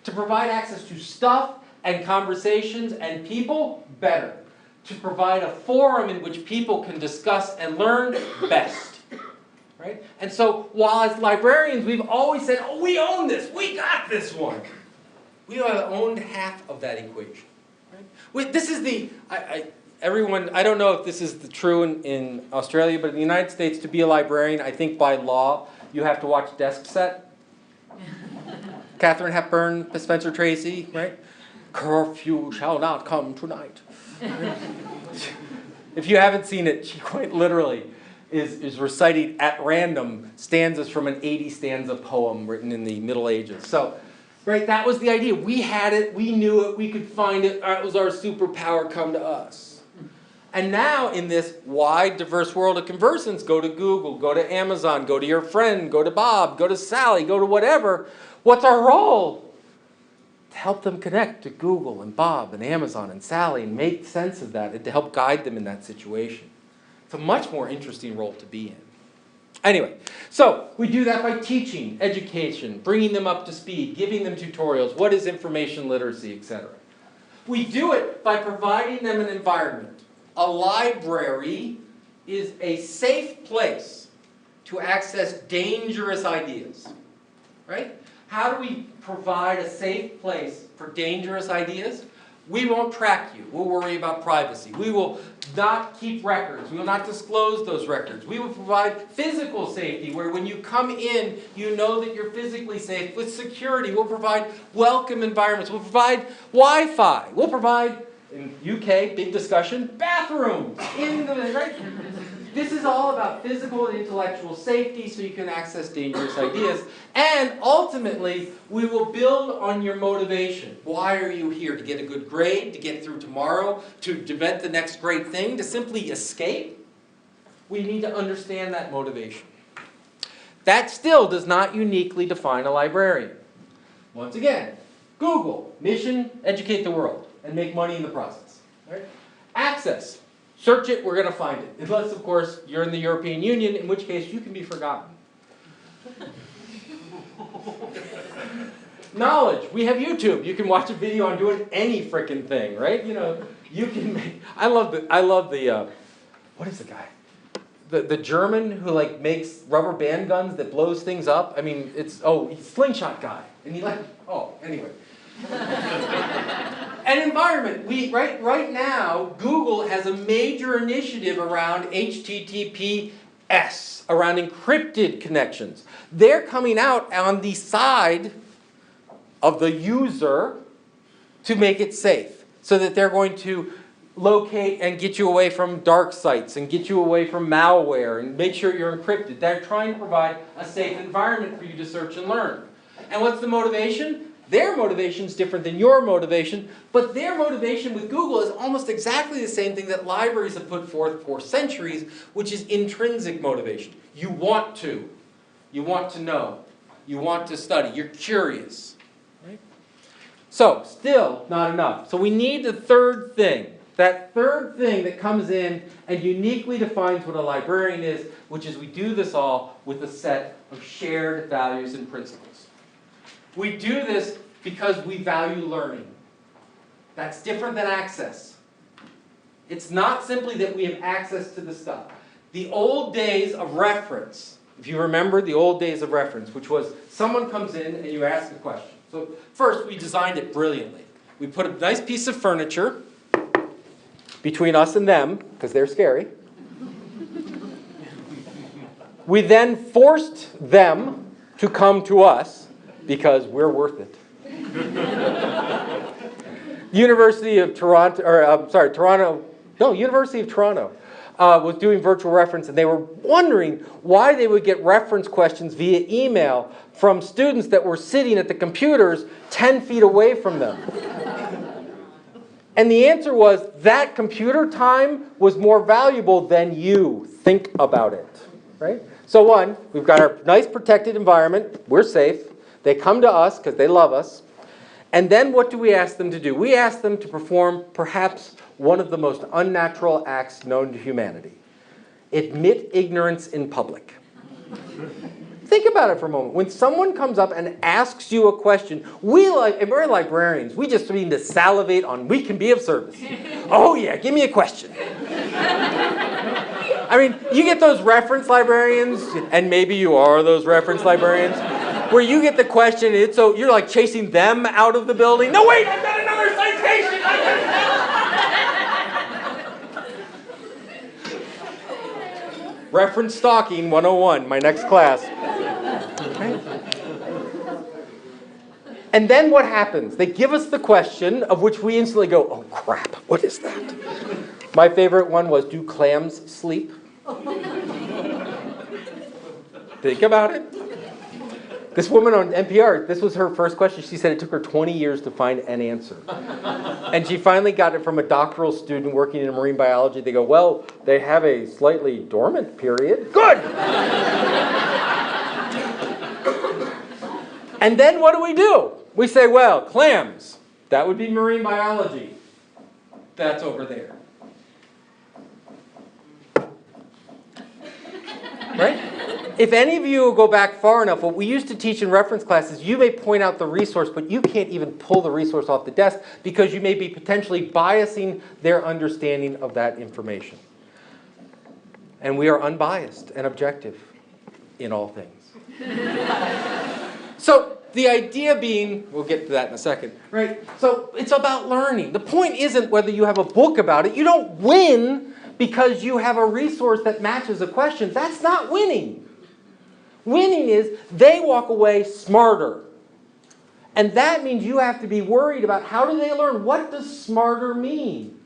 To provide access to stuff and conversations and people, better. To provide a forum in which people can discuss and learn, best. Right? And so while as librarians we've always said, oh, we own this, we got this one. We have owned half of that equation. Right? This is everyone, I don't know if this is true in Australia, but in the United States, to be a librarian, I think by law, you have to watch Desk Set. Katharine Hepburn, Spencer Tracy, right? Curfew shall not come tonight. If you haven't seen it, she quite literally is reciting at random stanzas from an 80 stanza poem written in the Middle Ages. So, right, that was the idea. We had it, we knew it, we could find it, it was our superpower, come to us. And now in this wide, diverse world of conversants, go to Google, go to Amazon, go to your friend, go to Bob, go to Sally, go to whatever. What's our role? To help them connect to Google and Bob and Amazon and Sally and make sense of that and to help guide them in that situation. It's a much more interesting role to be in. Anyway, so we do that by teaching, education, bringing them up to speed, giving them tutorials, what is information literacy, etc. We do it by providing them an environment. A library is a safe place to access dangerous ideas, right? How do we provide a safe place for dangerous ideas? We won't track you. We'll worry about privacy. We will not keep records. We will not disclose those records. We will provide physical safety where when you come in, you know that you're physically safe. With security, we'll provide welcome environments. We'll provide Wi-Fi. We'll provide, in UK, big discussion, bathrooms. Right? This is all about physical and intellectual safety so you can access dangerous ideas. And ultimately, we will build on your motivation. Why are you here? To get a good grade? To get through tomorrow? To invent the next great thing? To simply escape? We need to understand that motivation. That still does not uniquely define a librarian. Once again, Google, mission, educate the world, and make money in the process. Right? Access. Search it, we're going to find it. Unless, of course, you're in the European Union, in which case you can be forgotten. Knowledge. We have YouTube. You can watch a video on doing any frickin' thing, right? You know, you can make... I love the what is the guy? The German who, like, makes rubber band guns that blows things up. I mean, he's Slingshot guy. And anyway. An environment. Right now, Google has a major initiative around HTTPS, around encrypted connections. They're coming out on the side of the user to make it safe, so that they're going to locate and get you away from dark sites and get you away from malware and make sure you're encrypted. They're trying to provide a safe environment for you to search and learn. And what's the motivation? Their motivation is different than your motivation, but their motivation with Google is almost exactly the same thing that libraries have put forth for centuries, which is intrinsic motivation. You want to. You want to know. You want to study. You're curious. Right? So, still not enough. So we need the third thing. That third thing that comes in and uniquely defines what a librarian is, which is we do this all with a set of shared values and principles. We do this because we value learning. That's different than access. It's not simply that we have access to the stuff. The old days of reference, if you remember the old days of reference, which was someone comes in and you ask a question. So first, we designed it brilliantly. We put a nice piece of furniture between us and them, because they're scary. We then forced them to come to us because we're worth it. University of Toronto was doing virtual reference, and they were wondering why they would get reference questions via email from students that were sitting at the computers 10 feet away from them. And the answer was that computer time was more valuable than you. Think about it, right? So one, we've got our nice protected environment. We're safe. They come to us because they love us. And then what do we ask them to do? We ask them to perform perhaps one of the most unnatural acts known to humanity. Admit ignorance in public. Think about it for a moment. When someone comes up and asks you a question, we're librarians. We just mean to salivate on, we can be of service. Oh yeah, give me a question. I mean, you get those reference librarians, and maybe you are those reference librarians, where you get the question, and so you're like chasing them out of the building. No, wait, I've got another citation. Reference stalking 101, my next class. Right? And then what happens? They give us the question of which we instantly go, oh crap, what is that? My favorite one was, do clams sleep? Think about it. This woman on NPR, this was her first question. She said it took her 20 years to find an answer. And she finally got it from a doctoral student working in marine biology. They go, well, they have a slightly dormant period. Good! And then what do? We say, well, clams. That would be marine biology. That's over there. Right? If any of you go back far enough, what we used to teach in reference classes, you may point out the resource, but you can't even pull the resource off the desk because you may be potentially biasing their understanding of that information. And we are unbiased and objective in all things. So the idea being, we'll get to that in a second, right? So it's about learning. The point isn't whether you have a book about it. You don't win because you have a resource that matches a question. That's not winning. Winning is they walk away smarter. And that means you have to be worried about how do they learn? What does smarter mean?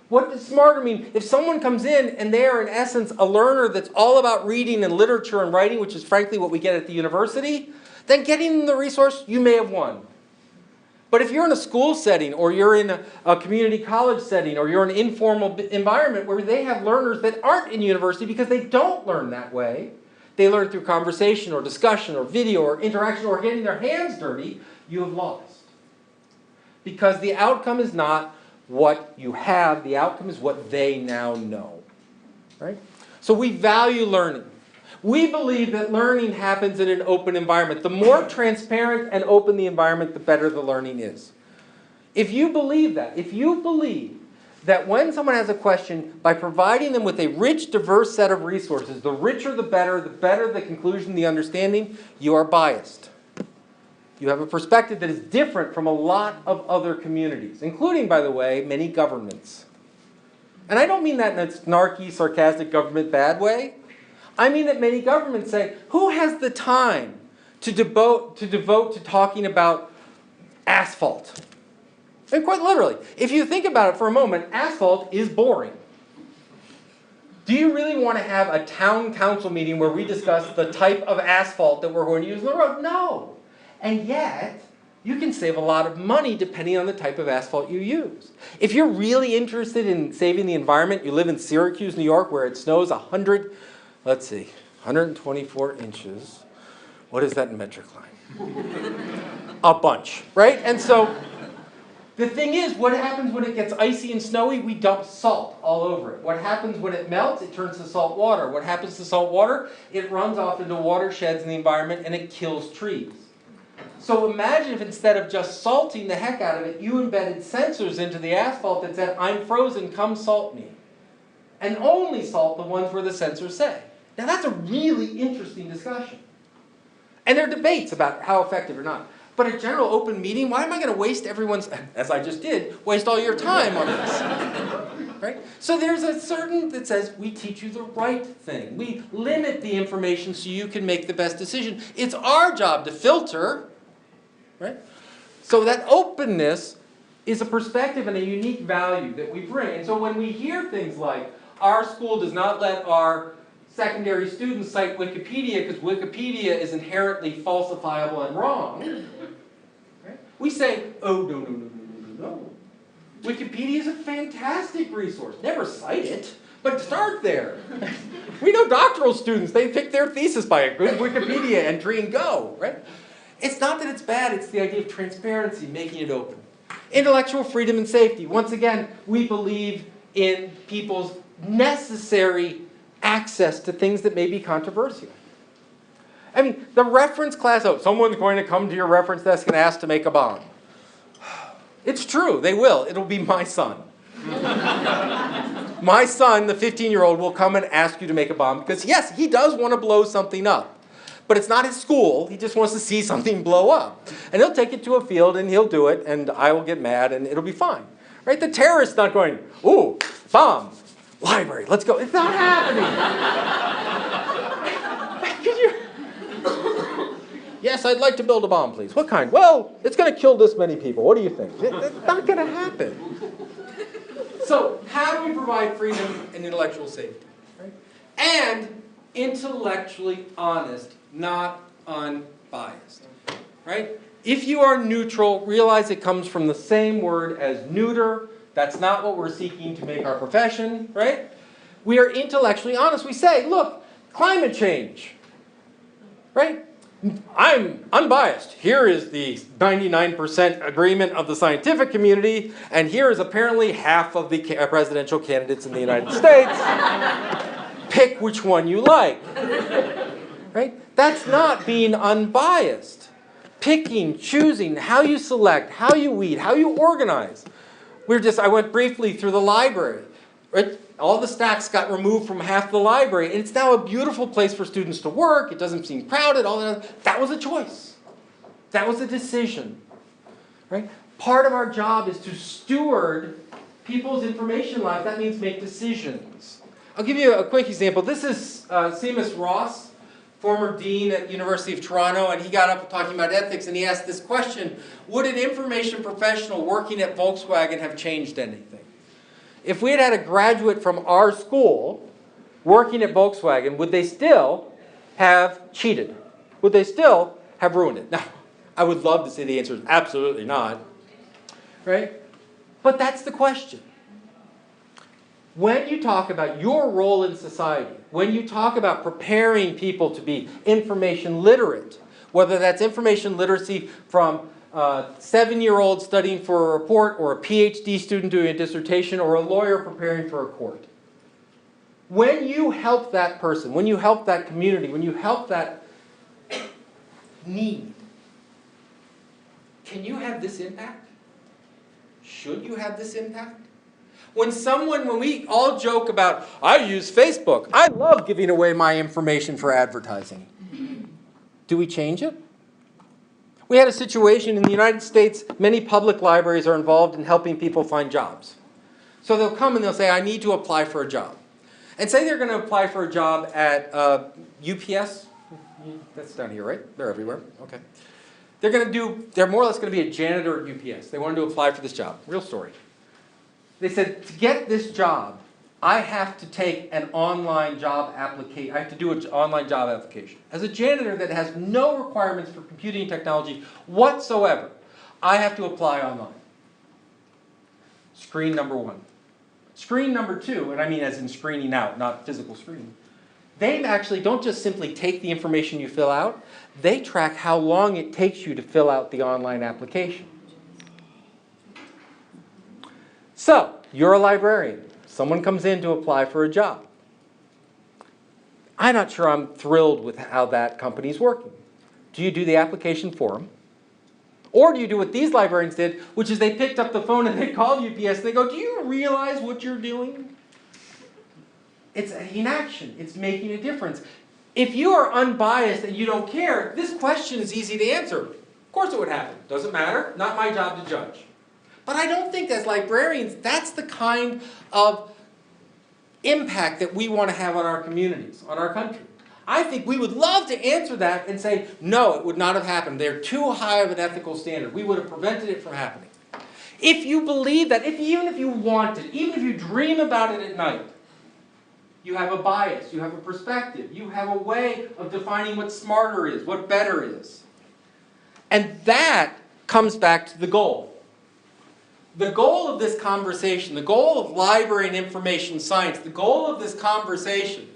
What does smarter mean? If someone comes in and they are in essence a learner that's all about reading and literature and writing, which is frankly what we get at the university, then getting them the resource, you may have won. But if you're in a school setting, or you're in a community college setting, or you're in an informal environment where they have learners that aren't in university because they don't learn that way, they learn through conversation or discussion or video or interaction or getting their hands dirty, you have lost. Because the outcome is not what you have, the outcome is what they now know. Right? So we value learning. We believe that learning happens in an open environment. The more transparent and open the environment, the better the learning is. If you believe that, that when someone has a question, by providing them with a rich, diverse set of resources, the richer the better the conclusion, the understanding, you are biased. You have a perspective that is different from a lot of other communities, including, by the way, many governments. And I don't mean that in a snarky, sarcastic government bad way. I mean that many governments say, who has the time to devote to talking about asphalt? And quite literally, if you think about it for a moment, asphalt is boring. Do you really want to have a town council meeting where we discuss the type of asphalt that we're going to use on the road? No. And yet, you can save a lot of money depending on the type of asphalt you use. If you're really interested in saving the environment, you live in Syracuse, New York, where it snows 124 inches. What is that in metric line? A bunch, right? And so the thing is, what happens when it gets icy and snowy? We dump salt all over it. What happens when it melts? It turns to salt water. What happens to salt water? It runs off into watersheds in the environment and it kills trees. So imagine if instead of just salting the heck out of it, you embedded sensors into the asphalt that said, I'm frozen, come salt me. And only salt the ones where the sensors say. Now that's a really interesting discussion. And there are debates about how effective or not. But a general open meeting, why am I going to waste everyone's, as I just did, waste all your time on this? Right? So there's a certain that says we teach you the right thing. We limit the information so you can make the best decision. It's our job to filter. Right? So that openness is a perspective and a unique value that we bring. And so when we hear things like, our school does not let our secondary students cite Wikipedia because Wikipedia is inherently falsifiable and wrong, right? We say, oh, no. Wikipedia is a fantastic resource. Never cite it, but start there. We know doctoral students, they pick their thesis by a good Wikipedia entry and go, right? It's not that it's bad, it's the idea of transparency, making it open. Intellectual freedom and safety. Once again, we believe in people's necessary access to things that may be controversial. I mean, the reference class, oh, someone's going to come to your reference desk and ask to make a bomb. It's true, they will. It'll be my son. My son, the 15-year-old, will come and ask you to make a bomb because, yes, he does want to blow something up. But it's not his school. He just wants to see something blow up. And he'll take it to a field and he'll do it and I will get mad and it'll be fine. Right? The terrorist's not going, ooh, bomb, library, let's go. It's not happening. Yes, I'd like to build a bomb, please. What kind? Well, it's going to kill this many people. What do you think? It's not going to happen. So how do we provide freedom and intellectual safety? Right? And intellectually honest, not unbiased. Right? If you are neutral, realize it comes from the same word as neuter. That's not what we're seeking to make our profession. Right? We are intellectually honest. We say, look, climate change. Right? I'm unbiased. Here is the 99% agreement of the scientific community, and here is apparently half of the presidential candidates in the United States. Pick which one you like. Right? That's not being unbiased. Picking, choosing, how you select, how you weed, how you organize. I went briefly through the library. Right? All the stacks got removed from half the library, and it's now a beautiful place for students to work. It doesn't seem crowded. All that was a choice. That was a decision. Right? Part of our job is to steward people's information lives. That means make decisions. I'll give you a quick example. This is Seamus Ross, former dean at University of Toronto, and he got up talking about ethics, and he asked this question: would an information professional working at Volkswagen have changed anything? If we had had a graduate from our school working at Volkswagen, would they still have cheated? Would they still have ruined it? Now, I would love to say the answer is absolutely not. Right? But that's the question. When you talk about your role in society, when you talk about preparing people to be information literate, whether that's information literacy from a 7-year-old studying for a report, or a PhD student doing a dissertation, or a lawyer preparing for a court. When you help that person, when you help that community, when you help that need, can you have this impact? Should you have this impact? When we all joke about, I use Facebook, I love giving away my information for advertising. Do we change it? We had a situation in the United States, many public libraries are involved in helping people find jobs. So they'll come and they'll say, I need to apply for a job. And say they're going to apply for a job at UPS. That's down here, right? They're everywhere. Okay. They're more or less going to be a janitor at UPS. They wanted to apply for this job. Real story. They said, to get this job, I have to take an online job application. I have to do an online job application. As a janitor that has no requirements for computing technology whatsoever, I have to apply online. Screen number 1. Screen number 2, and I mean as in screening out, not physical screening. They actually don't just simply take the information you fill out, they track how long it takes you to fill out the online application. So, you're a librarian. Someone comes in to apply for a job. I'm not sure I'm thrilled with how that company's working. Do you do the application for them? Or do you do what these librarians did, which is they picked up the phone and they called UPS and they go, do you realize what you're doing? It's inaction. It's making a difference. If you are unbiased and you don't care, this question is easy to answer. Of course it would happen. Doesn't matter. Not my job to judge. But I don't think as librarians, that's the kind of impact that we want to have on our communities, on our country? I think we would love to answer that and say, no, it would not have happened. They're too high of an ethical standard. We would have prevented it from happening. If you believe that, even if you want it, even if you dream about it at night, you have a bias, you have a perspective, you have a way of defining what smarter is, what better is. And that comes back to the goal. The goal of this conversation, the goal of library and information science, the goal of this conversation,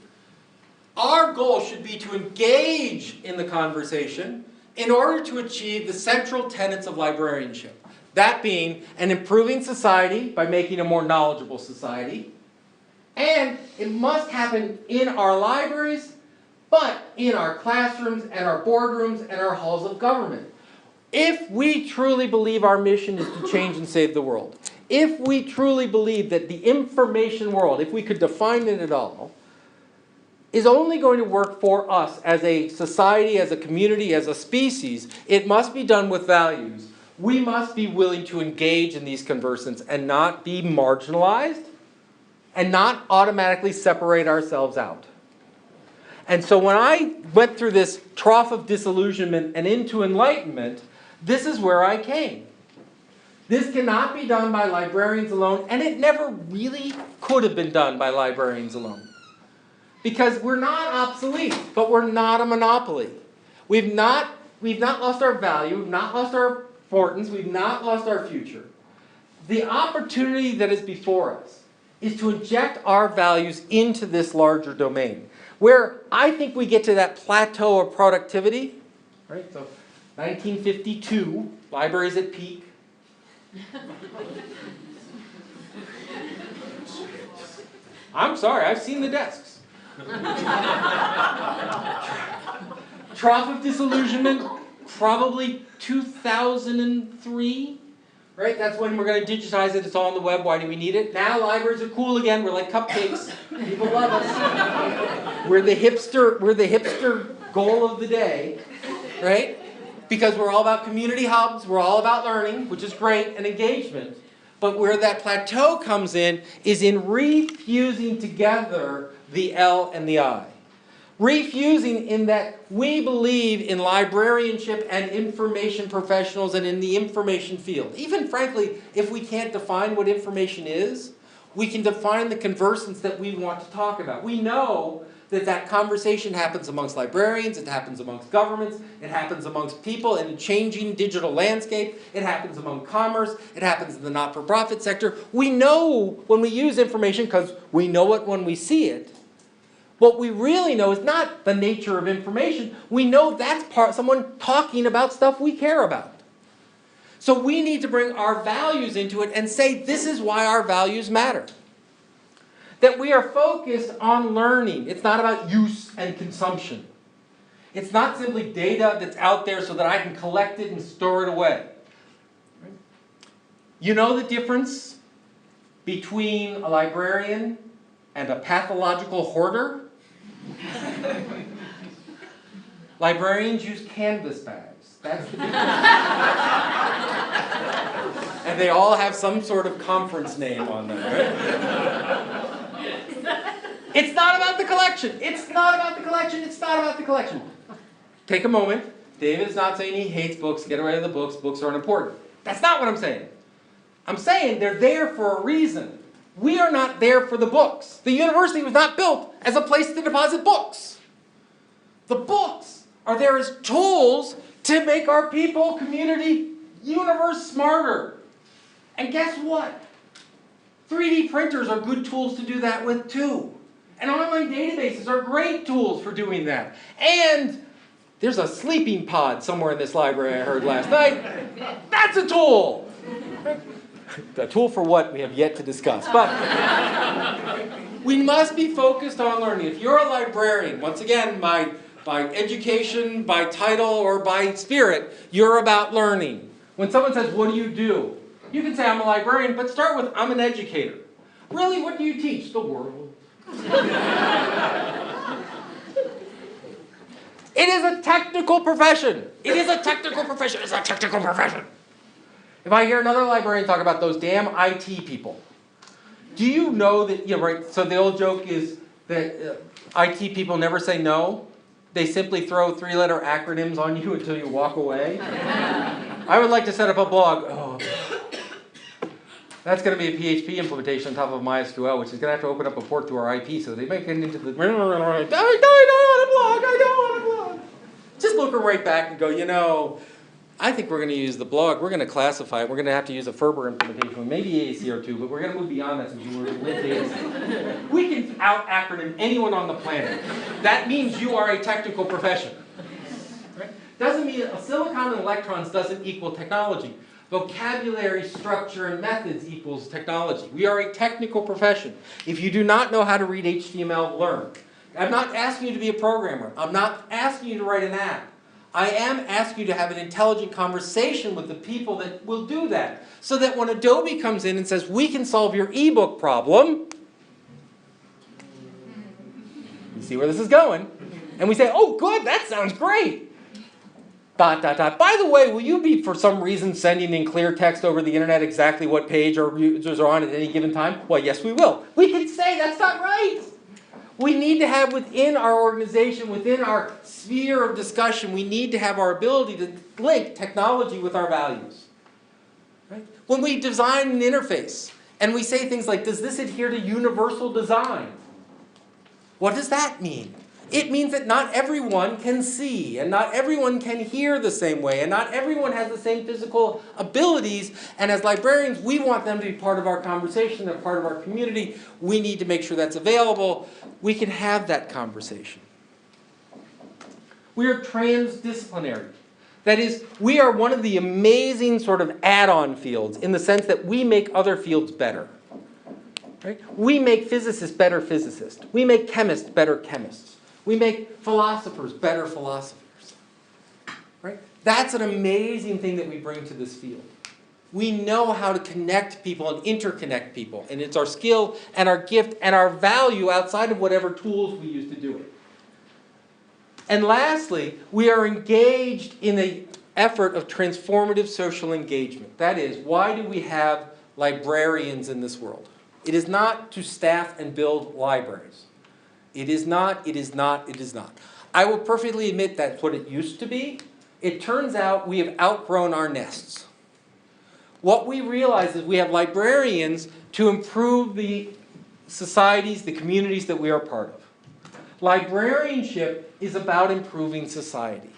our goal should be to engage in the conversation in order to achieve the central tenets of librarianship. That being an improving society by making a more knowledgeable society. And it must happen in our libraries, but in our classrooms and our boardrooms and our halls of government. If we truly believe our mission is to change and save the world, if we truly believe that the information world, if we could define it at all, is only going to work for us as a society, as a community, as a species, it must be done with values. We must be willing to engage in these conversants and not be marginalized and not automatically separate ourselves out. And so when I went through this trough of disillusionment and into enlightenment, this is where I came. This cannot be done by librarians alone, and it never really could have been done by librarians alone. Because we're not obsolete, but we're not a monopoly. We've not lost our value, we've not lost our importance, we've not lost our future. The opportunity that is before us is to inject our values into this larger domain, where I think we get to that plateau of productivity, right? So 1952, libraries at peak. I'm sorry, I've seen the desks. Trough of disillusionment, probably 2003, right? That's when we're going to digitize it. It's all on the web. Why do we need it? Now libraries are cool again. We're like cupcakes. People love us. We're the hipster goal of the day, right? Because we're all about community hubs. We're all about learning, which is great, and engagement. But where that plateau comes in is in refusing together the L and the I. Refusing in that we believe in librarianship and information professionals and in the information field. Even frankly, if we can't define what information is, we can define the conversants that we want to talk about. We know that that conversation happens amongst librarians, it happens amongst governments, it happens amongst people in a changing digital landscape, it happens among commerce, it happens in the not-for-profit sector. We know when we use information because we know it when we see it. What we really know is not the nature of information. We know that's someone talking about stuff we care about. So we need to bring our values into it and say this is why our values matter. That we are focused on learning. It's not about use and consumption. It's not simply data that's out there so that I can collect it and store it away. You know the difference between a librarian and a pathological hoarder? Librarians use canvas bags. That's the difference. And they all have some sort of conference name on them, right? It's not about the collection. It's not about the collection. It's not about the collection. Take a moment. David is not saying he hates books. Get rid of the books. Books aren't important. That's not what I'm saying. I'm saying they're there for a reason. We are not there for the books. The university was not built as a place to deposit books. The books are there as tools to make our people, community, universe smarter. And guess what? 3D printers are good tools to do that with too. And online databases are great tools for doing that. And there's a sleeping pod somewhere in this library I heard last night. That's a tool. A tool for what we have yet to discuss. But we must be focused on learning. If you're a librarian, once again, by education, by title, or by spirit, you're about learning. When someone says, what do? You can say, I'm a librarian, but start with, I'm an educator. Really, what do you teach? The world. It is a technical profession. It is a technical profession. It's a technical profession. If I hear another librarian talk about those damn IT people, Do you know that, yeah, right, so the old joke is that IT people never say no. They simply throw 3-letter acronyms on you until you walk away. I would like to set up a blog. Oh, that's going to be a PHP implementation on top of MySQL, which is going to have to open up a port to our IP, so they make it into the... I don't want to blog. Just look her right back and go, you know, I think we're going to use the blog. We're going to classify it. We're going to have to use a Ferber implementation, maybe AACR2, but we're going to move beyond that since we're with AAC. We can out-acronym anyone on the planet. That means you are a technical profession. Right? Doesn't mean silicon and electrons doesn't equal technology. Vocabulary, structure, and methods equals technology. We are a technical profession. If you do not know how to read HTML, learn. I'm not asking you to be a programmer. I'm not asking you to write an app. I am asking you to have an intelligent conversation with the people that will do that. So that when Adobe comes in and says, we can solve your ebook problem, you see where this is going, and we say, oh good, that sounds great. ... By the way, will you be, for some reason, sending in clear text over the internet exactly what page our users are on at any given time? Well, yes, we will. We can say that's not right. We need to have within our organization, within our sphere of discussion, we need to have our ability to link technology with our values. Right? When we design an interface and we say things like, does this adhere to universal design? What does that mean? It means that not everyone can see, and not everyone can hear the same way, and not everyone has the same physical abilities, and as librarians, we want them to be part of our conversation, they're part of our community. We need to make sure that's available. We can have that conversation. We are transdisciplinary. That is, we are one of the amazing sort of add-on fields in the sense that we make other fields better. Right? We make physicists better physicists. We make chemists better chemists. We make philosophers better philosophers. Right? That's an amazing thing that we bring to this field. We know how to connect people and interconnect people. And it's our skill and our gift and our value outside of whatever tools we use to do it. And lastly, we are engaged in the effort of transformative social engagement. That is, why do we have librarians in this world? It is not to staff and build libraries. It is not, it is not, it is not. I will perfectly admit that's what it used to be. It turns out we have outgrown our nests. What we realize is we have librarians to improve the societies, the communities that we are part of. Librarianship is about improving society.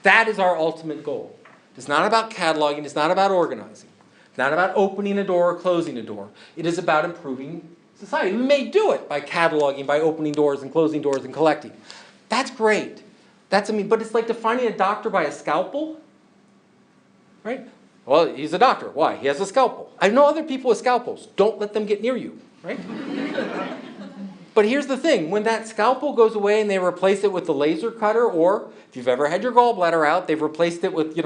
That is our ultimate goal. It's not about cataloging, it's not about organizing. It's not about opening a door or closing a door. It is about improving society. We may do it by cataloging, by opening doors and closing doors and collecting. That's great. But it's like defining a doctor by a scalpel. Right? Well, he's a doctor. Why? He has a scalpel. I know other people with scalpels. Don't let them get near you. Right? But here's the thing. When that scalpel goes away and they replace it with the laser cutter, or if you've ever had your gallbladder out, they've replaced it with,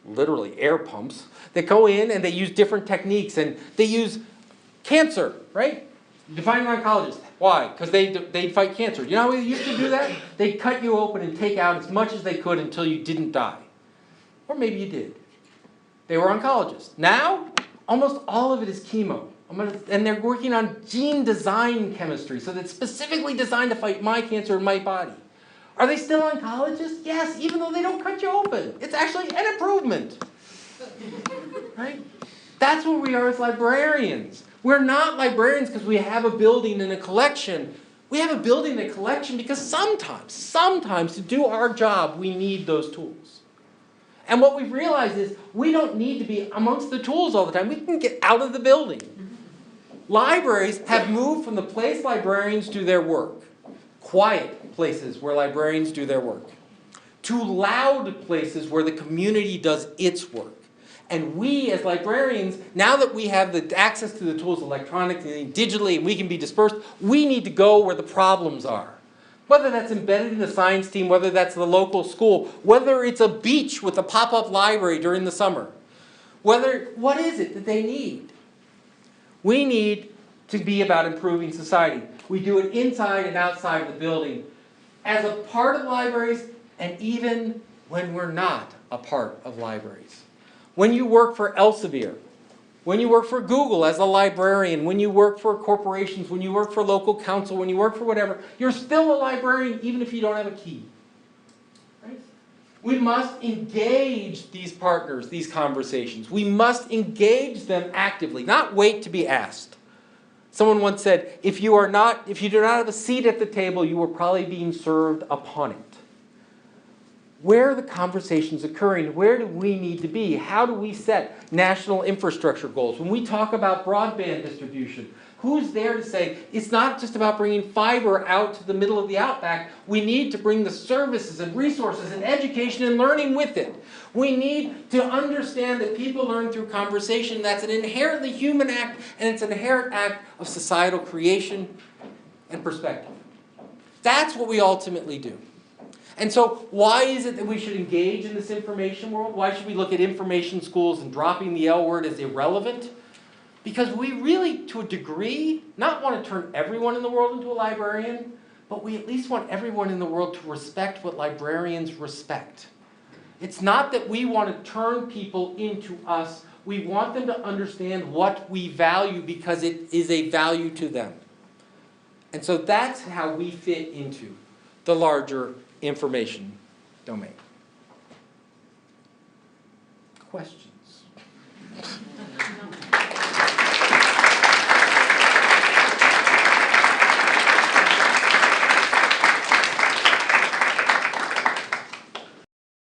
literally air pumps that go in and they use different techniques and they use cancer, right? Defining oncologists. Why? Because they fight cancer. You know how they used to do that? They'd cut you open and take out as much as they could until you didn't die. Or maybe you did. They were oncologists. Now, almost all of it is chemo. And they're working on gene design chemistry, so that's specifically designed to fight my cancer in my body. Are they still oncologists? Yes, even though they don't cut you open. It's actually an improvement. Right? That's what we are as librarians. We're not librarians because we have a building and a collection. We have a building and a collection because sometimes to do our job, we need those tools. And what we've realized is we don't need to be amongst the tools all the time. We can get out of the building. Libraries have moved from the place librarians do their work, quiet places where librarians do their work, to loud places where the community does its work. And we, as librarians, now that we have the access to the tools electronically, digitally, and we can be dispersed, we need to go where the problems are. Whether that's embedded in the science team, whether that's the local school, whether it's a beach with a pop-up library during the summer. What is it that they need? We need to be about improving society. We do it inside and outside of the building, as a part of libraries, and even when we're not a part of libraries. When you work for Elsevier, when you work for Google as a librarian, when you work for corporations, when you work for local council, when you work for whatever, you're still a librarian even if you don't have a key. Right? We must engage these partners, these conversations. We must engage them actively, not wait to be asked. Someone once said, if you do not have a seat at the table, you are probably being served upon it. Where are the conversations occurring? Where do we need to be? How do we set national infrastructure goals? When we talk about broadband distribution, who's there to say, it's not just about bringing fiber out to the middle of the outback. We need to bring the services and resources and education and learning with it. We need to understand that people learn through conversation. That's an inherently human act, and it's an inherent act of societal creation and perspective. That's what we ultimately do. And so why is it that we should engage in this information world? Why should we look at information schools and dropping the L word as irrelevant? Because we really, to a degree, not want to turn everyone in the world into a librarian, but we at least want everyone in the world to respect what librarians respect. It's not that we want to turn people into us. We want them to understand what we value because it is a value to them. And so that's how we fit into the larger information domain. Question?